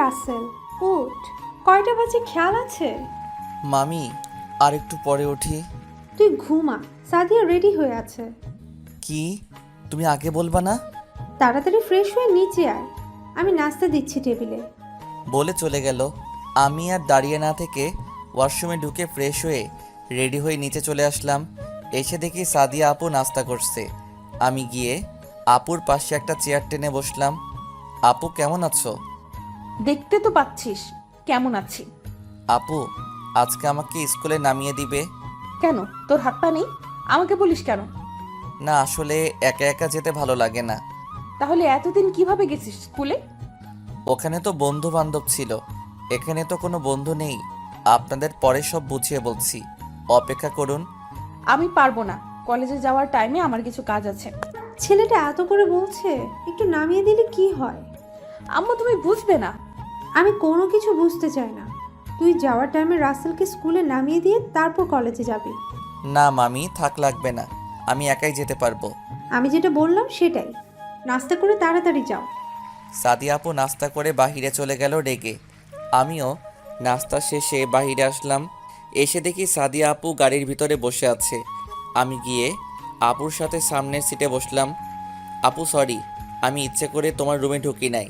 রাসেল, উঠ। কয়টা বাজে খেয়াল আছে? মামি, আর একটু পরে উঠি। তুই ঘুমা, সাদিয়া রেডি হয়ে আছে। কি? তুমি আগে বলবা না? তাড়াতাড়ি ফ্রেশ হয়ে নিচে আয়, আমি নাস্তা দিচ্ছি টেবিলে। বলে চলে গেল। আমি আর দাঁড়িয়ে না থেকে ওয়াশরুমে ঢুকে ফ্রেশ হয়ে রেডি হয়ে নিচে চলে আসলাম। এসে দেখি সাদিয়া আপু নাস্তা করছে। আমি গিয়ে আপুর পাশে একটা চেয়ার টেনে বসলাম। আপু কেমন আছো? দেখতে তো পাচ্ছিস কেমন আছি। আপু, আজকে আমাকে স্কুলে নামিয়ে দিবে? কেন, তোর হাত পা নেই? আমাকে বলিস কেন? না, আসলে একা একা যেতে ভালো লাগে না। তাহলে এতদিন কিভাবে গেছিস স্কুলে? ওখানে তো বন্ধু বান্ধব ছিল, এখানে তো কোনো বন্ধু নেই। আপনাদের পরে সব বুঝিয়ে বলছি, অপেক্ষা করুন। আমি পারবো না, কলেজে যাওয়ার টাইমে আমার কিছু কাজ আছে। ছেলেটা এত করে বলছে, একটু নামিয়ে দিলে কি হয়? আম্মু তুমি বুঝবে না। আমি কোনো কিছু বুঝতে চাই না। তুই যাওয়ার টাইমে রাসেলকে স্কুলে নামিয়ে দিয়ে তারপর কলেজে যাবি। না মামি, থাক, লাগবে না, আমি একাই যেতে পারবো। আমি যেটা বললাম সেটাই। নাস্তা করে তাড়াতাড়ি যাও। সাদিয়া আপু নাস্তা করে বাহিরে চলে গেল রেগে। আমিও নাস্তা শেষে বাহিরে আসলাম। এসে দেখি সাদিয়া আপু গাড়ির ভিতরে বসে আছে। আমি গিয়ে আপুর সাথে সামনের সিটে বসলাম। আপু সরি, আমি ইচ্ছে করে তোমার রুমে ঢুকি নাই।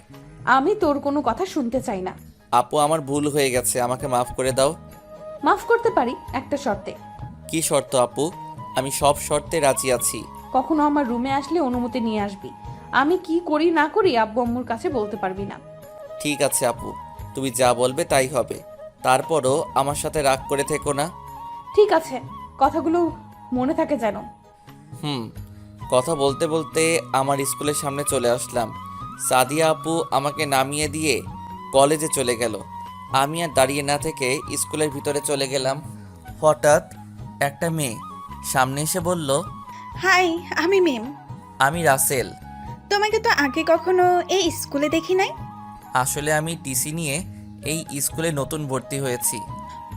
আমি তোর কোনো কথা শুনতে চাই না। আপু আমার ভুল হয়ে গেছে, আমাকে মাফ করে দাও। মাফ করতে পারি একটা শর্তে। কি শর্ত আপু? আমি সব শর্তে রাজি আছি। কখনো আমার রুমে আসলে অনুমতি নিয়ে আসবি। আমি কি করি না করি আব্বু আম্মুর কাছে বলতে পারবি না। ঠিক আছে আপু, তুমি যা বলবে তাই হবে। তারপরও আমার সাথে রাগ করে থেকো না। ঠিক আছে, কথাগুলো মনে থাকে যেন। হুম। কথা বলতে বলতে আমার স্কুলের সামনে চলে আসলাম। সাদিয়া আপু আমাকে নামিয়ে দিয়ে কলেজে চলে গেল। আমি আর দাঁড়িয়ে না থেকে স্কুলের ভিতরে চলে গেলাম। হঠাৎ একটা মেয়ে সামনে এসে বলল, হাই, আমি মিম। আমি রাসেল। তোমাকে তো আগে কখনো এই স্কুলে দেখি নাই। আসলে আমি টিসি নিয়ে এই স্কুলে নতুন ভর্তি হয়েছি।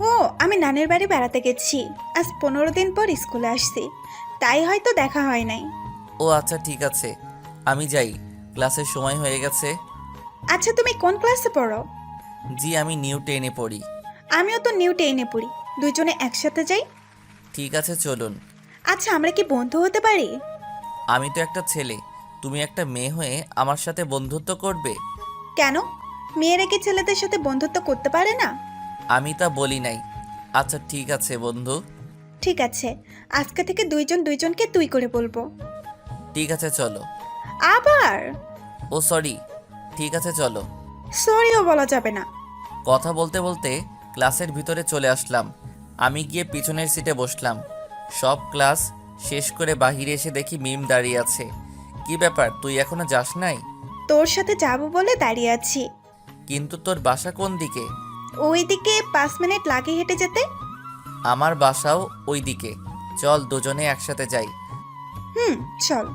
ও, আমি নানের বাড়ি বেড়াতে গেছি। আজ 15 দিন পর স্কুলে আসছি, তাই হয়তো দেখা হয় নাই। ও আচ্ছা, ঠিক আছে, আমি যাই, ক্লাসের সময় হয়ে গেছে। আচ্ছা, তুমি কোন ক্লাসে পড়ো? জি, আমি নিউ 10-এ পড়ি। আমিও তো নিউ 10-এ পড়ি, দুজনে একসাথে যাই। ঠিক আছে, চলুন। আচ্ছা, আমরা কি বন্ধু হতে পারি? আমি তো একটা ছেলে, তুমি একটা মেয়ে হয়ে আমার সাথে বন্ধুত্ব করবে? কেন, মেয়েরা কি ছেলেদের সাথে বন্ধুত্ব করতে পারে না? আমি তা বলি নাই। আচ্ছা ঠিক আছে বন্ধু। ঠিক আছে, আজকে থেকে দুইজন দুইজনকে তুই করে বলবো। ঠিক আছে চলো। আবার ও সরি, ঠিক আছে চলো। সরিও বলা যাবে না। কথা বলতে বলতে ক্লাসের ভিতরে চলে আসলাম। আমি গিয়ে পিছনের সিটে বসলাম। সব ক্লাস শেষ করে বাহিরে এসে দেখি মিম দাঁড়িয়ে আছে। কি ব্যাপার, তুই এখনো যাস নাই? তোর সাথে যাবো বলে দাঁড়িয়ে আছি। কিন্তু তোর বাসা কোন দিকে? ওইদিকে 5 মিনিট লাগে হেঁটে যেতে। আমার বাসাও ওই দিকে, চল দুজনে একসাথে যাই। হুম, চল।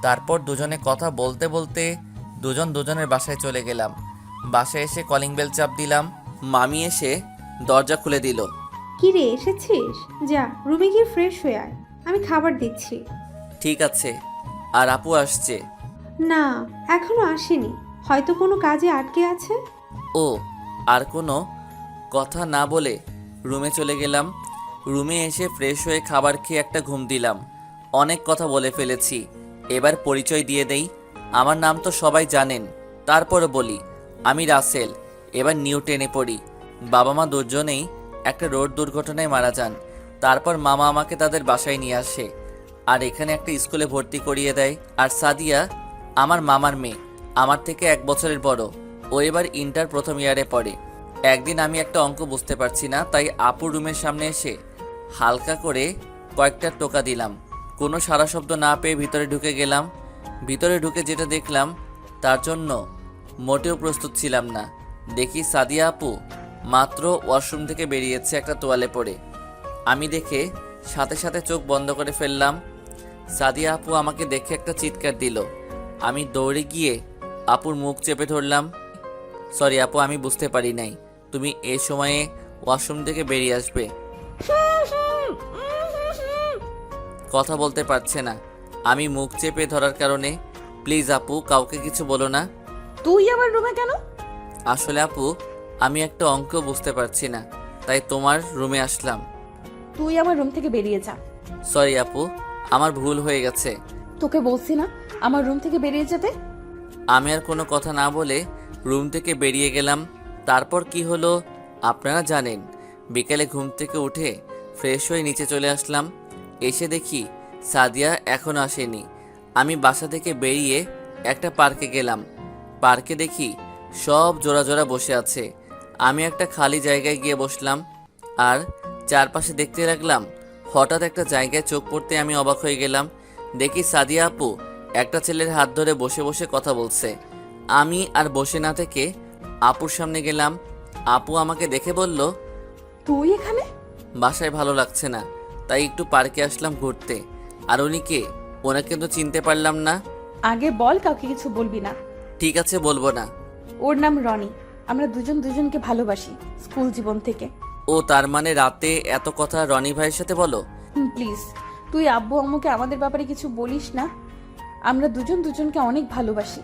তারপর দুজনে কথা বলতে বলতে দুজন দুজনের বাসায় চলে গেলাম। বাসায় এসে কলিং বেল চাপ দিলাম। মামি এসে দরজা খুলে দিল। কি রে, এসেছিস? যা রুমে গিয়ে ফ্রেশ হয়ে আয়, আমি খাবার দিচ্ছি। ঠিক আছে। আর আপু আসছে? না, এখনো আসেনি, হয়তো কোনো কাজে আটকে আছে। ও, আর কোনো কথা না বলে রুমে চলে গেলাম। রুমে এসে ফ্রেশ হয়ে খাবার খেয়ে একটা ঘুম দিলাম। অনেক কথা বলে ফেলেছি, এবার পরিচয় দিয়ে দেই। আমার নাম তো সবাই জানেন, তারপরে বলি আমি রাসেল, এবার নিউ 10-এ পড়ি। বাবা মা দুজনেই একটা রোড দুর্ঘটনায় মারা যান। তারপর মামা আমাকে তাদের বাসায় নিয়ে আসে আর এখানে একটা স্কুলে ভর্তি করিয়ে দেয়। আর সাদিয়া আমার মামার মেয়ে, আমার থেকে 1 বছরের বড়। ও এবার ইন্টার প্রথম ইয়ারে পড়ে। একদিন আমি একটা অঙ্ক বুঝতে পারছি না, তাই আপুর রুমের সামনে এসে হালকা করে কয়েকটা টোকা দিলাম। কোনো সারা শব্দ না পেয়ে ভিতরে ঢুকে গেলাম। ভিতরে ঢুকে যেটা দেখলাম তার জন্য মোটেও প্রস্তুত ছিলাম না। দেখি সাদিয়া আপু মাত্র ওয়াশরুম থেকে বেরিয়েছে একটা তোয়ালে পরে। আমি দেখে সাথে সাথে চোখ বন্ধ করে ফেললাম। সাদিয়া আপু আমাকে দেখে একটা চিৎকার দিল। আমি দৌড়ে গিয়ে আপুর মুখ চেপে ধরলাম। সরি আপু, আমি বুঝতে পারি নাই তুমি এই সময়ে ওয়াশরুম থেকে বেরিয়ে আসবে। কথা বলতে পারছে না, আমি মুখ চেপে ধরার কারণে। প্লিজ আপু, কাউকে কিছু বলো না। তুই আমার রুমে কেন? আসলে আপু, আমি একটা অঙ্ক বুঝতে পারছি না, তাই তোমার রুমে আসলাম। তুই আমার রুম থেকে বেরিয়ে যা। সরি আপু, আমার ভুল হয়ে গেছে। তোকে বলছি না আমার রুম থেকে বেরিয়ে যেতে। আমি আর কোনো কথা না বলে রুম থেকে বেরিয়ে গেলাম। তারপর কি হলো আপনারা জানেন। বিকেলে ঘুম থেকে উঠে ফ্রেশ হয়ে নিচে চলে আসলাম। এসে দেখি সাদিয়া এখনও আসেনি। আমি বাসা থেকে বেরিয়ে একটা পার্কে গেলাম। পার্কে দেখি সব জোড়া জোড়া বসে আছে। আমি একটা খালি জায়গায় গিয়ে বসলাম আর চারপাশে দেখতে লাগলাম। হঠাৎ একটা জায়গায় চোখ পড়তে আমি অবাক হয়ে গেলাম। দেখি সাদিয়া আপু একটা ছেলের হাত ধরে বসে বসে কথা বলছে। আমি আর বসে না থেকে আপুর সামনে গেলাম। আপু আমাকে দেখে বলল, তুই এখানে? বাসায় ভালো লাগছে না, তাই একটু পার্কে আসলাম ঘুরতে। আর উনি কে? ওনাকে তো চিনতে পারলাম না। আগে বল, কাউকে কিছু বলবি না। ঠিক আছে, বলবো না। ওর নাম রনি। আমরা দুজন দুজনকে ভালোবাসি স্কুল জীবন থেকে। ও, তার মানে রাতে এত কথা রনি ভাইয়ের সাথে বলো? প্লিজ, তুই আব্বু আম্মুকে আমাদের ব্যাপারে কিছু বলিস না। আমরা দুজন দুজনকে অনেক ভালোবাসি।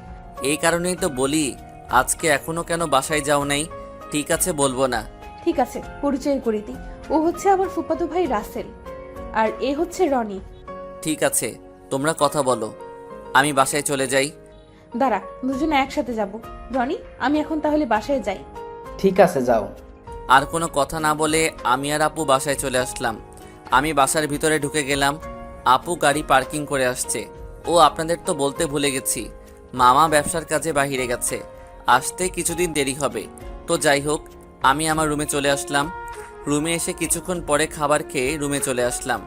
এই কারণেই তো বলি আজকে এখনো কেন বাসায় যাও নাই। ঠিক আছে, বলবো না। ঠিক আছে, পরিচয় করে দিই। ও হচ্ছে আমার ফুফাতো ভাই রাসেল, আর এ হচ্ছে রনি। ঠিক আছে, তোমরা কথা বলো, আমি বাসায় চলে যাই। দাঁড়া, দুজনে একসাথে যাব। রনি, আমি এখন তাহলে বাসায় যাই। ঠিক আছে, যাও। আর কোনো কথা না বলে আমি আর আপু বাসায় চলে আসলাম। আমি বাসার ভিতরে ঢুকে গেলাম। আপু গাড়ি পার্কিং করে আসছে। ও, আপনাদের তো বলতে ভুলে গেছি, মামা ব্যবসার কাজে বাইরে গেছে, আসতে কিছুদিন দেরি হবে। তো যাই হোক, আমি আমার রুমে চলে আসলাম। রুমে এসে কিছুক্ষণ পরে খাবার খেয়ে রুমে চলে আসলাম।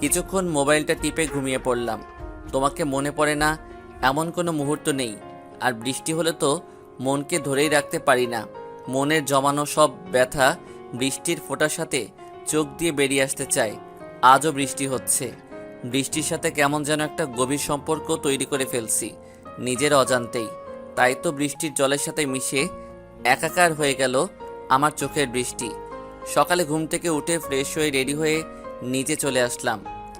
কিছুক্ষণ মোবাইলটা টিপে ঘুমিয়ে পড়লাম। তোমাকে মনে পড়ে না এমন কোনো মুহূর্ত নেই। আর বৃষ্টি হলে তো মনকে ধরেই রাখতে পারি না। মনের জমানো সব ব্যথা বৃষ্টির ফোঁটার সাথে চোখ দিয়ে বেরিয়ে আসতে চায়। আজও বৃষ্টি হচ্ছে। বৃষ্টির সাথে কেমন যেন একটা গভীর সম্পর্ক তৈরি করে ফেলছি নিজের অজান্তেই। তাই তো বৃষ্টির জলের সাথে মিশে একাকার হয়ে গেল আমার চোখের বৃষ্টি। সকালে ঘুম থেকে উঠে ফ্রেশ হয়ে রেডি হয়ে নিচে চলে আসলাম।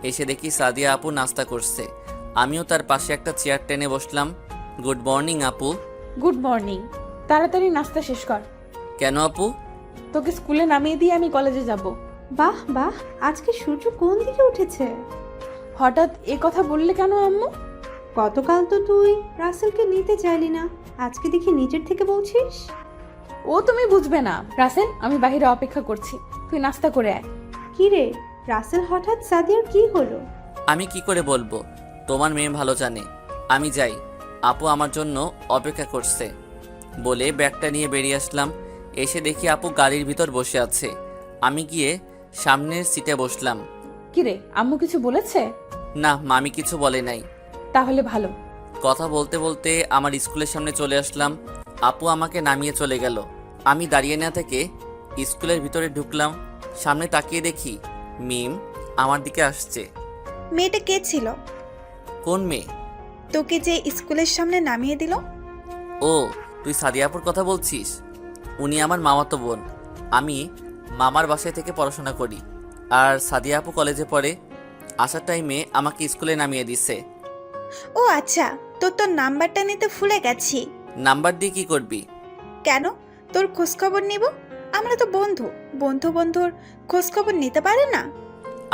এসে দেখি সাদিয়া আপু নাস্তা করছে। আমিও তার পাশে একটা চেয়ার টেনে বসলাম। গুড মর্নিং আপু। Good morning. তাড়াতাড়ি নাস্তা শেষ কর। কেন আপু? তোকে স্কুলে নামিয়ে দিয়ে আমি কলেজে যাব। বাহ বাহ, আজকে সূর্য কোন দিকে উঠেছে? হঠাৎ এ কথা বললে কেন আম্মু? গতকাল তো তুই রাসেলকে নিতে চাইলি না, আজকে দেখি নিজের থেকে বলছিস। ও তুমি বুঝবে না। রাসেল, আমি বাইরে অপেক্ষা করছি, তুই নাস্তা করে আয়। কি রে রাসেল, হঠাৎ সাদিয়ার কি হলো? আমি কি করে বলবো, তোমার মেয়ে ভালো জানে। আমি যাই, আপু আমার জন্য অপেক্ষা করছে বলে ব্যাগটা নিয়ে বেরিয়ে আসলাম। এসে দেখি আপু গাড়ির ভিতর বসে আছে। আমি গিয়ে সামনের সিটে বসলাম। কি রে, আম্মু কিছু বলেছে? না, মামি কিছু বলে নাই। তাহলে ভালো। কথা বলতে বলতে আমার স্কুলের সামনে চলে আসলাম। আপু আমাকে নামিয়ে চলে গেল। আমি দাঁড়িয়ে না থেকে স্কুলের ভিতরে ঢুকলাম। সামনে তাকিয়ে দেখি মিম আমার দিকে আসছে। মেয়েটা কে ছিল? কোন মেয়ে? তোকে যে স্কুলের সামনে নামিয়ে দিল? ও, তুই সাদিয়াপুর কথা বলছিস? উনি আমার মামাতো বোন। আমি মামার বাসায় থেকে পড়াশোনা করি, আর সাদিয়া আপু কলেজে পড়ে। আসার টাইমে আমাকে স্কুলে নামিয়ে দিছে। ও আচ্ছা, তোর নাম্বারটা নিতে ভুলে গেছি। নাম্বার দিয়ে কি করবি? কেন, তোর খোঁজখবর নিব। আমরা তো বন্ধু, বন্ধুর খোঁজখবর নিতে পারে না?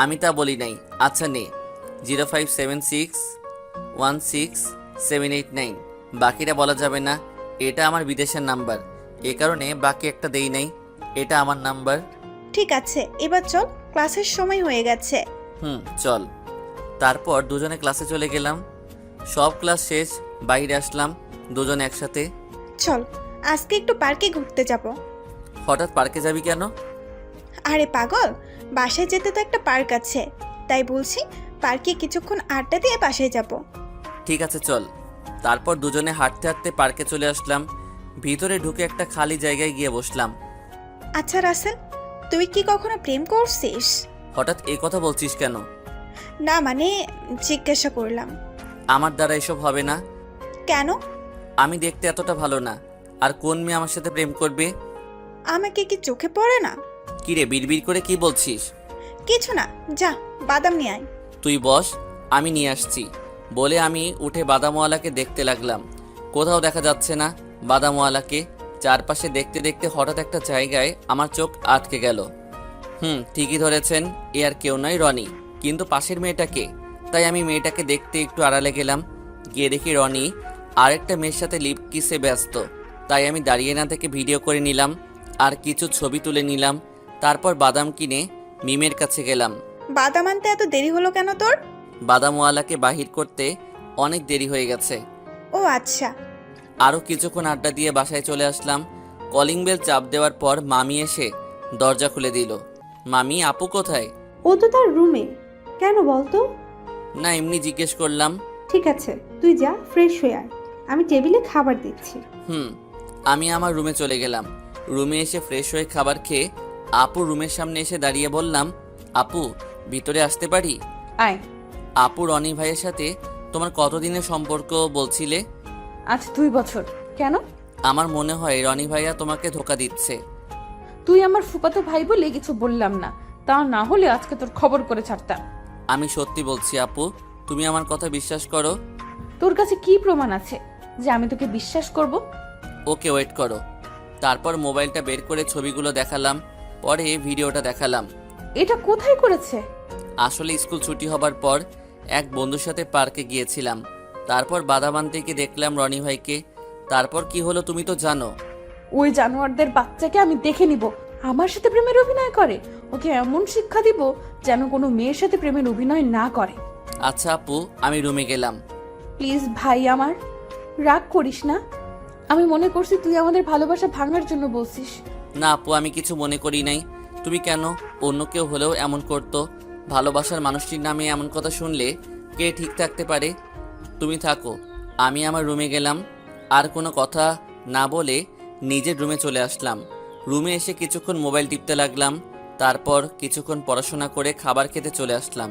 আমি তা বলি নাই। আচ্ছা নে, 0576167889। বাকিটা বলা যাবে না। এটা আমার বিদেশের নাম্বার, এ কারণে বাকি একটা দেই নাই। এটা আমার নাম্বার। ঠিক আছে, এবার চল, ক্লাসের সময় হয়ে গেছে। চল। তারপর দুজনে ক্লাসে চলে গেলাম। সব ক্লাস শেষ, বাইরে আসলাম দুজনে একসাথে। চল, আজকে একটু পার্কে ঘুরতে যাব। হঠাৎ পার্কে যাবি কেন? আরে পাগল, বাসায় যেতে তো একটা পার্ক আছে, তাই বলছি পার্কে কিছুক্ষণ আড্ডা দিয়ে বাসায় যাব। ঠিক আছে, চল। তারপর দুজনে হাঁটতে হাঁটতে পার্কে চলে আসলাম। ভিতরে ঢুকে একটা খালি জায়গায় গিয়ে বসলাম। আচ্ছা রাসেল, তুই কি কখনো প্রেম করছিস? হঠাৎ এই কথা বলছিস কেন? না মানে জিজ্ঞাসা করলাম। আমার দ্বারা এসব হবে না। কেন? আমি দেখতে এতটা ভালো না, আর কোন মেয়ে আমার সাথে প্রেম করবে? আমাকে কি চোখে পড়ে না? কিরে, বিড়বিড় করে কি বলছিস? কিছু না, যা বাদাম নিয়ে আয়। তুই বস, আমি নিয়ে আসছি বলে আমি উঠে বাদামওয়ালাকে দেখতে লাগলাম। কোথাও দেখা যাচ্ছে না বাদামওয়ালাকে। চারপাশে দেখতে দেখতে হঠাৎ একটা জায়গায় আমার চোখ আটকে গেল। ঠিকই ধরেছেন, এ আর কেউ নয়, রনি। কিন্তু পাশের মেয়েটাকে। তাই আমি মেয়েটাকে দেখতে একটু আড়ালে গেলাম। গিয়ে দেখি রনি আরেকটা মেয়ের সাথে লিপ কিসে ব্যস্ত। তাই আমি দাঁড়িয়ে না থেকে ভিডিও করে নিলাম আর কিছু ছবি তুলে নিলাম। তারপর বাদাম কিনে মিমের কাছে গেলাম। বাদাম আনতে এত দেরি হলো কেন তোর? বাদামওয়ালাকে বাহির করতে অনেক দেরি হয়ে গেছে। ও আচ্ছা। আরও কিছুক্ষণ আড্ডা দিয়ে বাসায় চলে আসলাম। কলিং বেল চাপ দেওয়ার পর মামি এসে দরজা খুলে দিল। মামি, আপু কোথায়? ও তো তার রুমে। কেন বলতো? না, এমনি জিজ্ঞেস করলাম। ঠিক আছে, তুই যা, ফ্রেশ হয়ে আয়, আমি টেবিলে খাবার দিচ্ছি। আমি আমার রুমে চলে গেলাম। রুমে এসে ফ্রেশ হয়ে খাবার খেয়ে আপু রুমের সামনে এসে দাঁড়িয়ে বললাম, আপু ভিতরে আসতে পারি? আয়। আপু, রনি ভাইয়ের সাথে তোমার কতদিনের সম্পর্ক বলছিলে? আজ 2 বছর। কেন? আমার মনে হয় রনি ভাইয়া তোমাকে ধোকা দিচ্ছে। তুই আমার ফুফাতো ভাই বলে কিছু বললাম না, তা না হলে আজকে তোর খবর করে ছাড়তাম। আমি সত্যি বলছি আপু, তুমি আমার কথা বিশ্বাস করো। তোর কাছে কি প্রমাণ আছে যে আমি তোকে বিশ্বাস করব? ওকে, ওয়েট করো। তারপর মোবাইলটা বের করে ছবিগুলো দেখালাম, পরে ভিডিওটা দেখালাম। এটা কোথায় করেছে? আসলে স্কুল ছুটি হবার পর এক বন্ধুর সাথে পার্কে গিয়েছিলাম। তারপর বাদাম আনতে গিয়ে দেখলাম রনি ভাইকে। তারপর কি হলো তুমি তো জানো। ওই জানোয়ারদের বাচ্চাকে আমি দেখে নিব আমার সাথে প্রেমের অভিনয় করে। ওকে এমন শিক্ষা দিব যেন কোনো মেয়ের সাথে প্রেমের অভিনয় না করে। আচ্ছা আপু, আমি রুমে গেলাম। প্লিজ ভাই আমার, রাগ করিস না। আমি মনে করছি তুই আমাদের ভালোবাসা ভাঙার জন্য বলছিস। না আপু, আমি কিছু মনে করি নাই। তুমি কেন? অন্য কেউ হলেও এমন করতো। ভালোবাসার মানুষটির নামে এমন কথা শুনলে কে ঠিক থাকতে পারে? তুমি থাকো, আমি আমার রুমে গেলাম। আর কোনো কথা না বলে নিজের রুমে চলে আসলাম। রুমে এসে কিছুক্ষণ মোবাইল টিপতে লাগলাম। তারপর কিছুক্ষণ পড়াশোনা করে খাবার খেতে চলে আসলাম।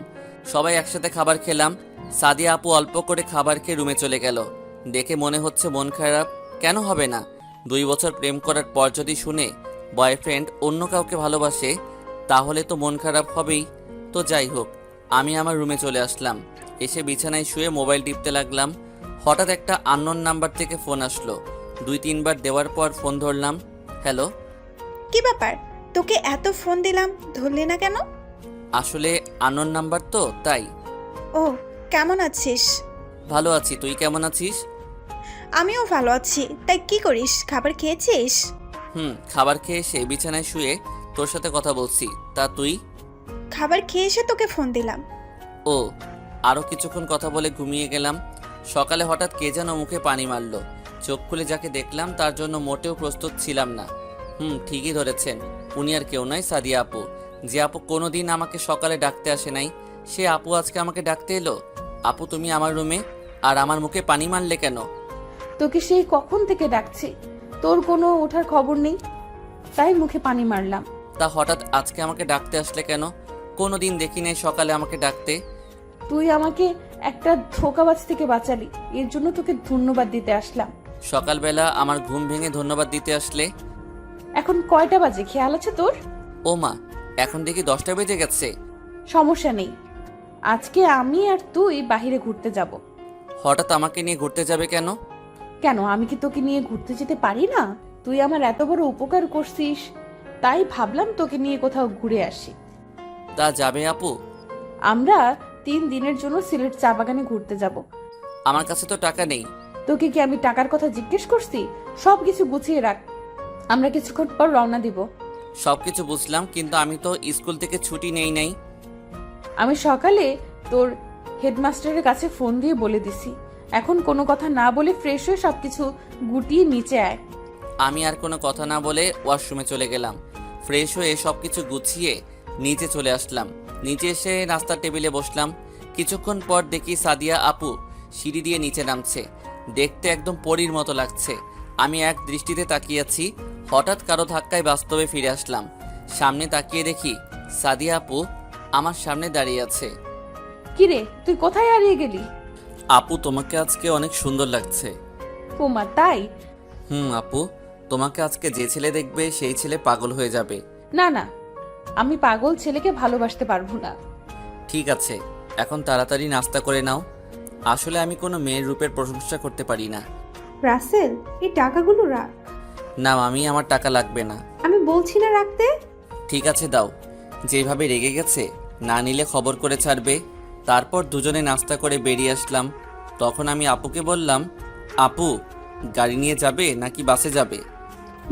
সবাই একসাথে খাবার খেলাম। সাদিয়া আপু অল্প করে খাবার খেয়ে রুমে চলে গেল। দেখে মনে হচ্ছে মন খারাপ। কেন হবে না? 2 বছর প্রেম করার পর যদি শুনে বয়ফ্রেন্ড অন্য কাউকে ভালোবাসে, তাহলে তো মন খারাপ হবেই। তো যাই হোক, আমি আমার রুমে চলে আসলাম। এসে বিছানায় শুয়ে মোবাইল টিপতে লাগলাম। হঠাৎ একটা আননোন নাম্বার থেকে ফোন আসলো। 2-3 বার দেওয়ার পর ফোন ধরলাম। হ্যালো। কি ব্যাপার, তোকে এত ফোন দিলাম, ধরলি না কেন? আসলে আননোন নাম্বার তো, তাই। ও, কেমন আছিস? ভালো আছি, তুই কেমন আছিস? আমিও ভালো আছি। তাই কি করিস, খাবার খেয়েছিস? খাবার খেয়ে এসে বিছানায় শুয়ে তোর সাথে কথা বলছি। তা তুই? খাবার খেয়ে এসে তোকে ফোন দিলাম। ও, আরও কিছুক্ষণ কথা বলে ঘুমিয়ে গেলাম। সকালে হঠাৎ কে যেন মুখে পানি মারলো। চোখ খুলে যাকে দেখলাম তার জন্য মোটেও প্রস্তুত ছিলাম না। ঠিকই ধরেছেন, উনি আর কেউ নয়, সাদিয়া আপু। যে আপু কোনোদিন আমাকে সকালে ডাকতে আসে নাই, সে আপু আজকে আমাকে ডাকতে এলো। আপু, তুমি আমার রুমে, আর আমার মুখে পানি মারলে কেন? তোকে সেই কখন থেকে ডাকছি, তোর কোনো ওঠার খবর নেই, তাই মুখে পানি মারলাম। তা হঠাৎ আজকে আমাকে ডাকতে আসলে কেন? কোনোদিন দেখি নাই সকালে আমাকে ডাকতে। তুই আমাকে একটা ধোঁকাবাজ থেকে বাঁচালি, এর জন্য তোকে ধন্যবাদ দিতে আসলাম। সকালবেলা আমার ঘুম ভেঙে ধন্যবাদ দিতে আসলে? এখন কয়টা বাজে খেয়াল আছে তোর? ও মা, এখন দেখি 10টা বেজে গেছে। সমস্যা নেই, আজকে আমি আর তুই বাহিরে ঘুরতে যাব। হঠাৎ আমাকে নিয়ে ঘুরতে যাবে কেন? কেন, আমি কি তোকে নিয়ে ঘুরতে যেতে পারি না? তুই আমার এত বড় উপকার করছিস, তাই ভাবলাম তোকে নিয়ে কোথাও ঘুরে আসি। তা যাবে আপু? আমরা 3 দিনের জন্য সিলেট চা বাগানে ঘুরতে যাব। আমার কাছে তো টাকা নেই। তোকে কি আমি টাকার কথা জিজ্ঞেস করছি? সবকিছু গুছিয়ে রাখ, আমরা কিছুক্ষণ পর রওনা দিব। সবকিছু বুঝলাম, কিন্তু আমি তো স্কুল থেকে ছুটি নেই নাই। আমি সকালে তোর হেডমাস্টারের কাছে ফোন দিয়ে বলে দিছি। এখন কোনো কথা না বলে ফ্রেশ হয়ে সবকিছু গুটিয়ে নিচে আয়। আমি আর কোনো কথা না বলে ওয়াশরুমে চলে গেলাম। ফ্রেশ হয়ে সবকিছু গুছিয়ে নিচে চলে আসলাম। নিচে এসে নাস্তার টেবিলে বসলাম। কিছুক্ষণ পর দেখি সাদিয়া আপু সিঁড়ি দিয়ে নিচে নামছে। দেখতে একদম পরীর মতো লাগছে। আমি এক দৃষ্টিতে তাকিয়ে আছি। হঠাৎ কারো ধাক্কায় বাস্তবে ফিরে আসলাম। সামনে তাকিয়ে দেখি সাদিয়া আপু আমার সামনে দাঁড়িয়ে আছে। কিরে, তুই কোথায় হারিয়ে গেলি? আপু, তোমাকে আজকে অনেক সুন্দর লাগছে। ওমা, তাই? আপু, তোমাকে আজকে যে ছেলে দেখবে সেই ছেলে পাগল হয়ে যাবে। না না, আমি পাগল ছেলেকে ভালোবাসতে পারবো না। ঠিক আছে, এখন তাড়াতাড়ি নাস্তা করে নাও। আসলে আমি কোনো মেয়ের রূপের প্রশংসা করতে পারি না। রাসেল, এই টাকাগুলো রাখ। না মামি, আমার টাকা লাগবে না। আমি বলছি না রাখতে। ঠিক আছে দাও। যেভাবে রেগে গেছে, না নিলে খবর করে ছাড়বে। তারপর দুজনে নাস্তা করে বেরিয়ে আসলাম। তখন আমি আপুকে বললাম, আপু গাড়ি নিয়ে যাবে নাকি বাসে যাবে?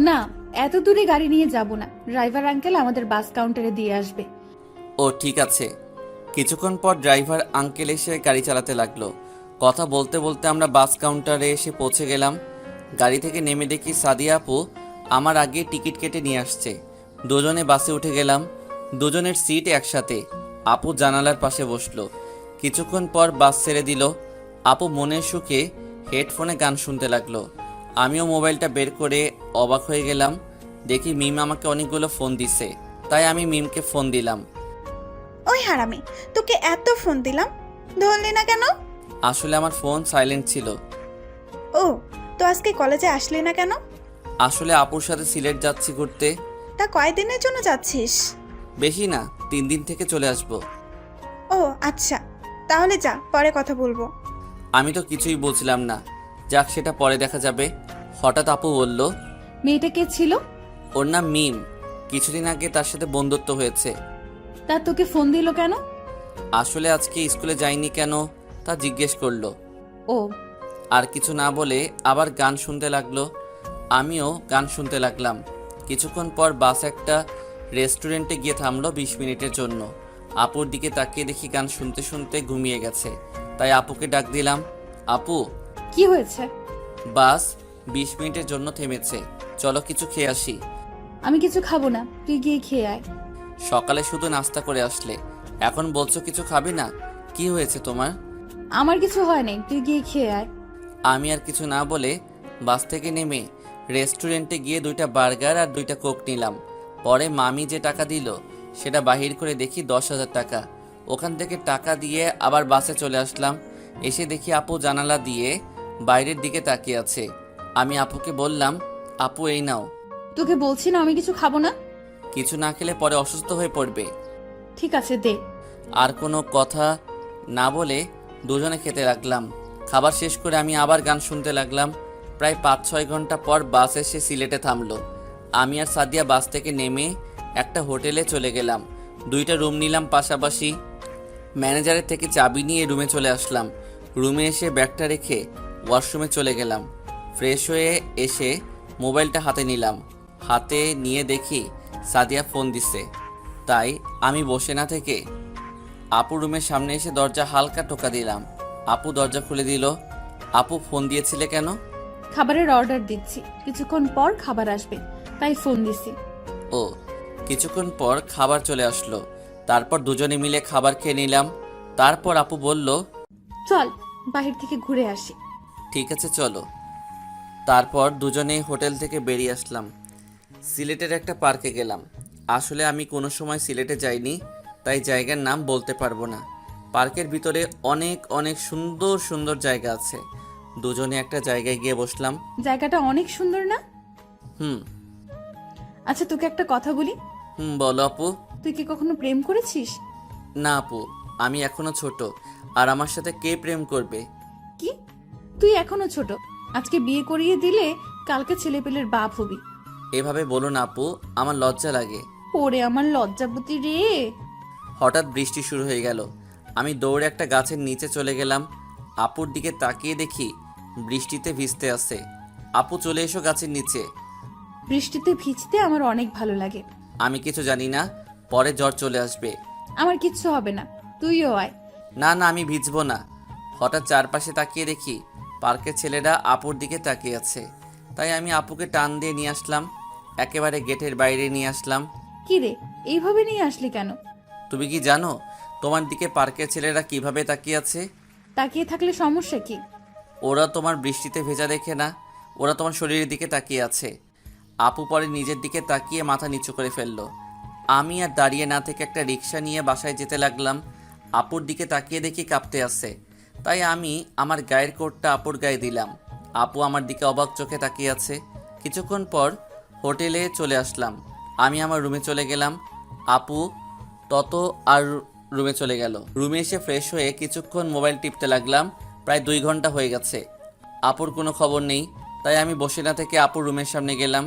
না, এত দূরে গাড়ি নিয়ে যাব না, ড্রাইভার আঙ্কেল আমাদের বাস কাউন্টারে দিয়ে আসবে। ও ঠিক আছে। কিছুক্ষণ পর ড্রাইভার আঙ্কেল এসে গাড়ি চালাতে লাগলো। কথা বলতে বলতে আমরা বাস কাউন্টারে এসে পৌঁছে গেলাম। গাড়ি থেকে নেমে দেখি সাদিয়া আপু আমার আগে টিকিট কেটে নিয়ে আসছে। দুজনে বাসে উঠে গেলাম। দুজনের সিট একসাথে। আপু জানালার পাশে বসলো। কিছুক্ষণ পর বাস ছেড়ে দিল। আপু মনের সুখে হেডফোনে গান শুনতে লাগলো। আমিও মোবাইলটা বের করে অবাক হয়ে গেলাম। দেখি মিম আমাকে অনেকগুলো ফোন দিছে, তাই আমি মিমকে ফোন দিলাম। ওই হারামি, তোকে এত ফোন দিলাম, ধরলি না কেন? আসলে আমার ফোন সাইলেন্ট ছিল। ও, তো আজকে কলেজে আসলি না কেন? আসলে আপুর সাথে সিলেট যাচ্ছি ঘুরতে। তা কয়দিনের জন্য যাচ্ছিস? বেশি না, 3 দিন থেকে চলে আসব। ও আচ্ছা, তাহলে যা, পরে কথা বলবো। আমি তো কিছুই বলছিলাম না, যাক সেটা পরে দেখা যাবে। হঠাৎ আপু বলল, মেয়েটা কে ছিল? ওর নাম মিম। কিছুদিন আগে তার সাথে বন্ধুত্ব হয়েছে। তা তোকে ফোন দিল কেন? আসলে আজকে স্কুলে যাইনি কেন তা জিজ্ঞেস করলো। ও, আর কিছু না বলে আবার গান শুনতে লাগলো। আমিও গান শুনতে লাগলাম। কিছুক্ষণ পর বাস একটা রেস্টুরেন্টে গিয়ে থামলো 20 মিনিটের জন্য। আপুর দিকে তাকিয়ে দেখি গান শুনতে শুনতে ঘুমিয়ে গেছে। তাই আপুকে ডাক দিলাম, আপু কি হয়েছে? বাস 20 মিনিটের জন্য থেমেছে, চলো কিছু খেয়ে আসি। আমি কিছু খাবো না, তুই গিয়ে খেয়ে আয়। সকালে শুধু নাস্তা করে আসলে, এখন বলছো কিছু খাবি না? কি হয়েছে তোমার? আমার কিছু হয় নাই, তুই গিয়ে খেয়ে আয়। আমি আর কিছু না বলে বাস থেকে নেমে রেস্টুরেন্টে গিয়ে 2টা বার্গার আর 2টা কোক নিলাম। পরে মামি যে টাকা দিল সেটা বাহির করে দেখি 10,000 টাকা। ওখান থেকে টাকা দিয়ে আবার বাসে চলে আসলাম। এসে দেখি আপু জানালা দিয়ে বাইরের দিকে তাকিয়ে আছে। আমি আপুকে বললাম, আপু এই নাও। তোকে বলছি না আমি কিছু খাবো না। কিছু না খেলে পরে অসুস্থ হয়ে পড়বে। ঠিক আছে দে। আর কোনো কথা না বলে দুজনে খেতে লাগলাম। খাবার শেষ করে আমি আবার গান শুনতে লাগলাম। প্রায় 5-6 ঘন্টা পর বাস এসে সিলেটে থামলো। আমি আর সাদিয়া বাস থেকে নেমে একটা হোটেলে চলে গেলাম। 2টা রুম নিলাম পাশাপাশি। ম্যানেজারের থেকে চাবি নিয়ে রুমে চলে আসলাম। রুমে এসে ব্যাগটা রেখে ওয়াশরুমে চলে গেলাম। ফ্রেশ হয়ে এসে মোবাইলটা হাতে নিলাম। হাতে নিয়ে দেখি সাদিয়া ফোন দিছে। তাই আমি বসে না থেকে আপু রুমের সামনে এসে দরজা হালকা টোকা দিলাম। আপু দরজা খুলে দিল। আপু ফোন দিয়েছিলে কেন? খাবারের অর্ডার দিচ্ছি, কিছুক্ষণ পর খাবার আসবে, তাই ফোন দিছি। ও, কিছুক্ষণ পর খাবার চলে আসলো। তারপর দুজনে মিলে খাবার খেয়ে নিলাম। তারপর আপু বলল, চল বাহির থেকে ঘুরে আসি। ঠিক আছে চলো। তারপর দুজনেই হোটেল থেকে বেরিয়ে আসলাম। সিলেটের একটা পার্কে গেলাম। আসলে আমি কোনো সময় সিলেটে যাইনি, তাই জায়গার নাম বলতে পারবো না। পার্কের ভিতরে অনেক অনেক সুন্দর সুন্দর জায়গা আছে। দুজনে একটা জায়গায় গিয়ে বসলাম। জায়গাটা অনেক সুন্দর না? হুম। আচ্ছা তোকে একটা কথা বলি, বলো আপু। তুই কি কখনো প্রেম করেছিস? না আপু, আমি এখনো ছোট, আর আমার সাথে কে প্রেম করবে? কি, তুই এখনো ছোট? আজকে বিয়ে করিয়ে দিলে কালকে ছেলেপেলের বাপ হবি। এভাবে বলো না আপু, আমার লজ্জা লাগে। ওরে আমার লজ্জাবতী রে। হঠাৎ বৃষ্টি শুরু হয়ে গেল। আমি দৌড়ে একটা গাছের নিচে চলে গেলাম। আপুর দিকে তাকিয়ে দেখি বৃষ্টিতে ভিজতে আছে। আপু চলে এসো গাছের নিচে। বৃষ্টিতে ভিজতে আমার অনেক ভালো লাগে। আমি কিছু জানি না, পরে জ্বর চলে আসবে। আমার কিচ্ছু হবে না, তুইও আয়। না না, আমি ভিজবো না। হঠাৎ চারপাশে তাকিয়ে দেখি পার্কের ছেলেরা আপুর দিকে তাকিয়ে আছে। তাই আমি আপুকে টান দিয়ে নিয়ে আসলাম, একেবারে গেটের বাইরে নিয়ে আসলাম। কি রে, এইভাবে নিয়ে আসলি কেন? তুমি কি জানো তোমার দিকে পার্কের ছেলেরা কিভাবে তাকিয়ে আছে? তাকিয়ে থাকলে সমস্যা কি? ওরা তোমার বৃষ্টিতে ভেজা দেখে না, ওরা তোমার শরীরের দিকে তাকিয়ে আছে। আপু পরে নিজের দিকে তাকিয়ে মাথা নিচু করে ফেললো। আমি আর দাঁড়িয়ে না থেকে একটা রিক্সা নিয়ে বাসায় যেতে লাগলাম। আপুর দিকে তাকিয়ে দেখি কাঁপতে আছে, তাই আমি আমার গায়ের কোটটা আপুর গায়ে দিলাম। আপু আমার দিকে অবাক চোখে তাকিয়ে আছে। কিছুক্ষণ পর হোটেলে চলে আসলাম। আমি আমার রুমে চলে গেলাম। আপু তত আর রুমে চলে গেল। রুমে এসে ফ্রেশ হয়ে কিছুক্ষণ মোবাইল টিপতে লাগলাম। প্রায় 2 ঘন্টা হয়ে গেছে, আপুর কোনো খবর নেই। তাই আমি বসে না থেকে আপুর রুমের সামনে গেলাম।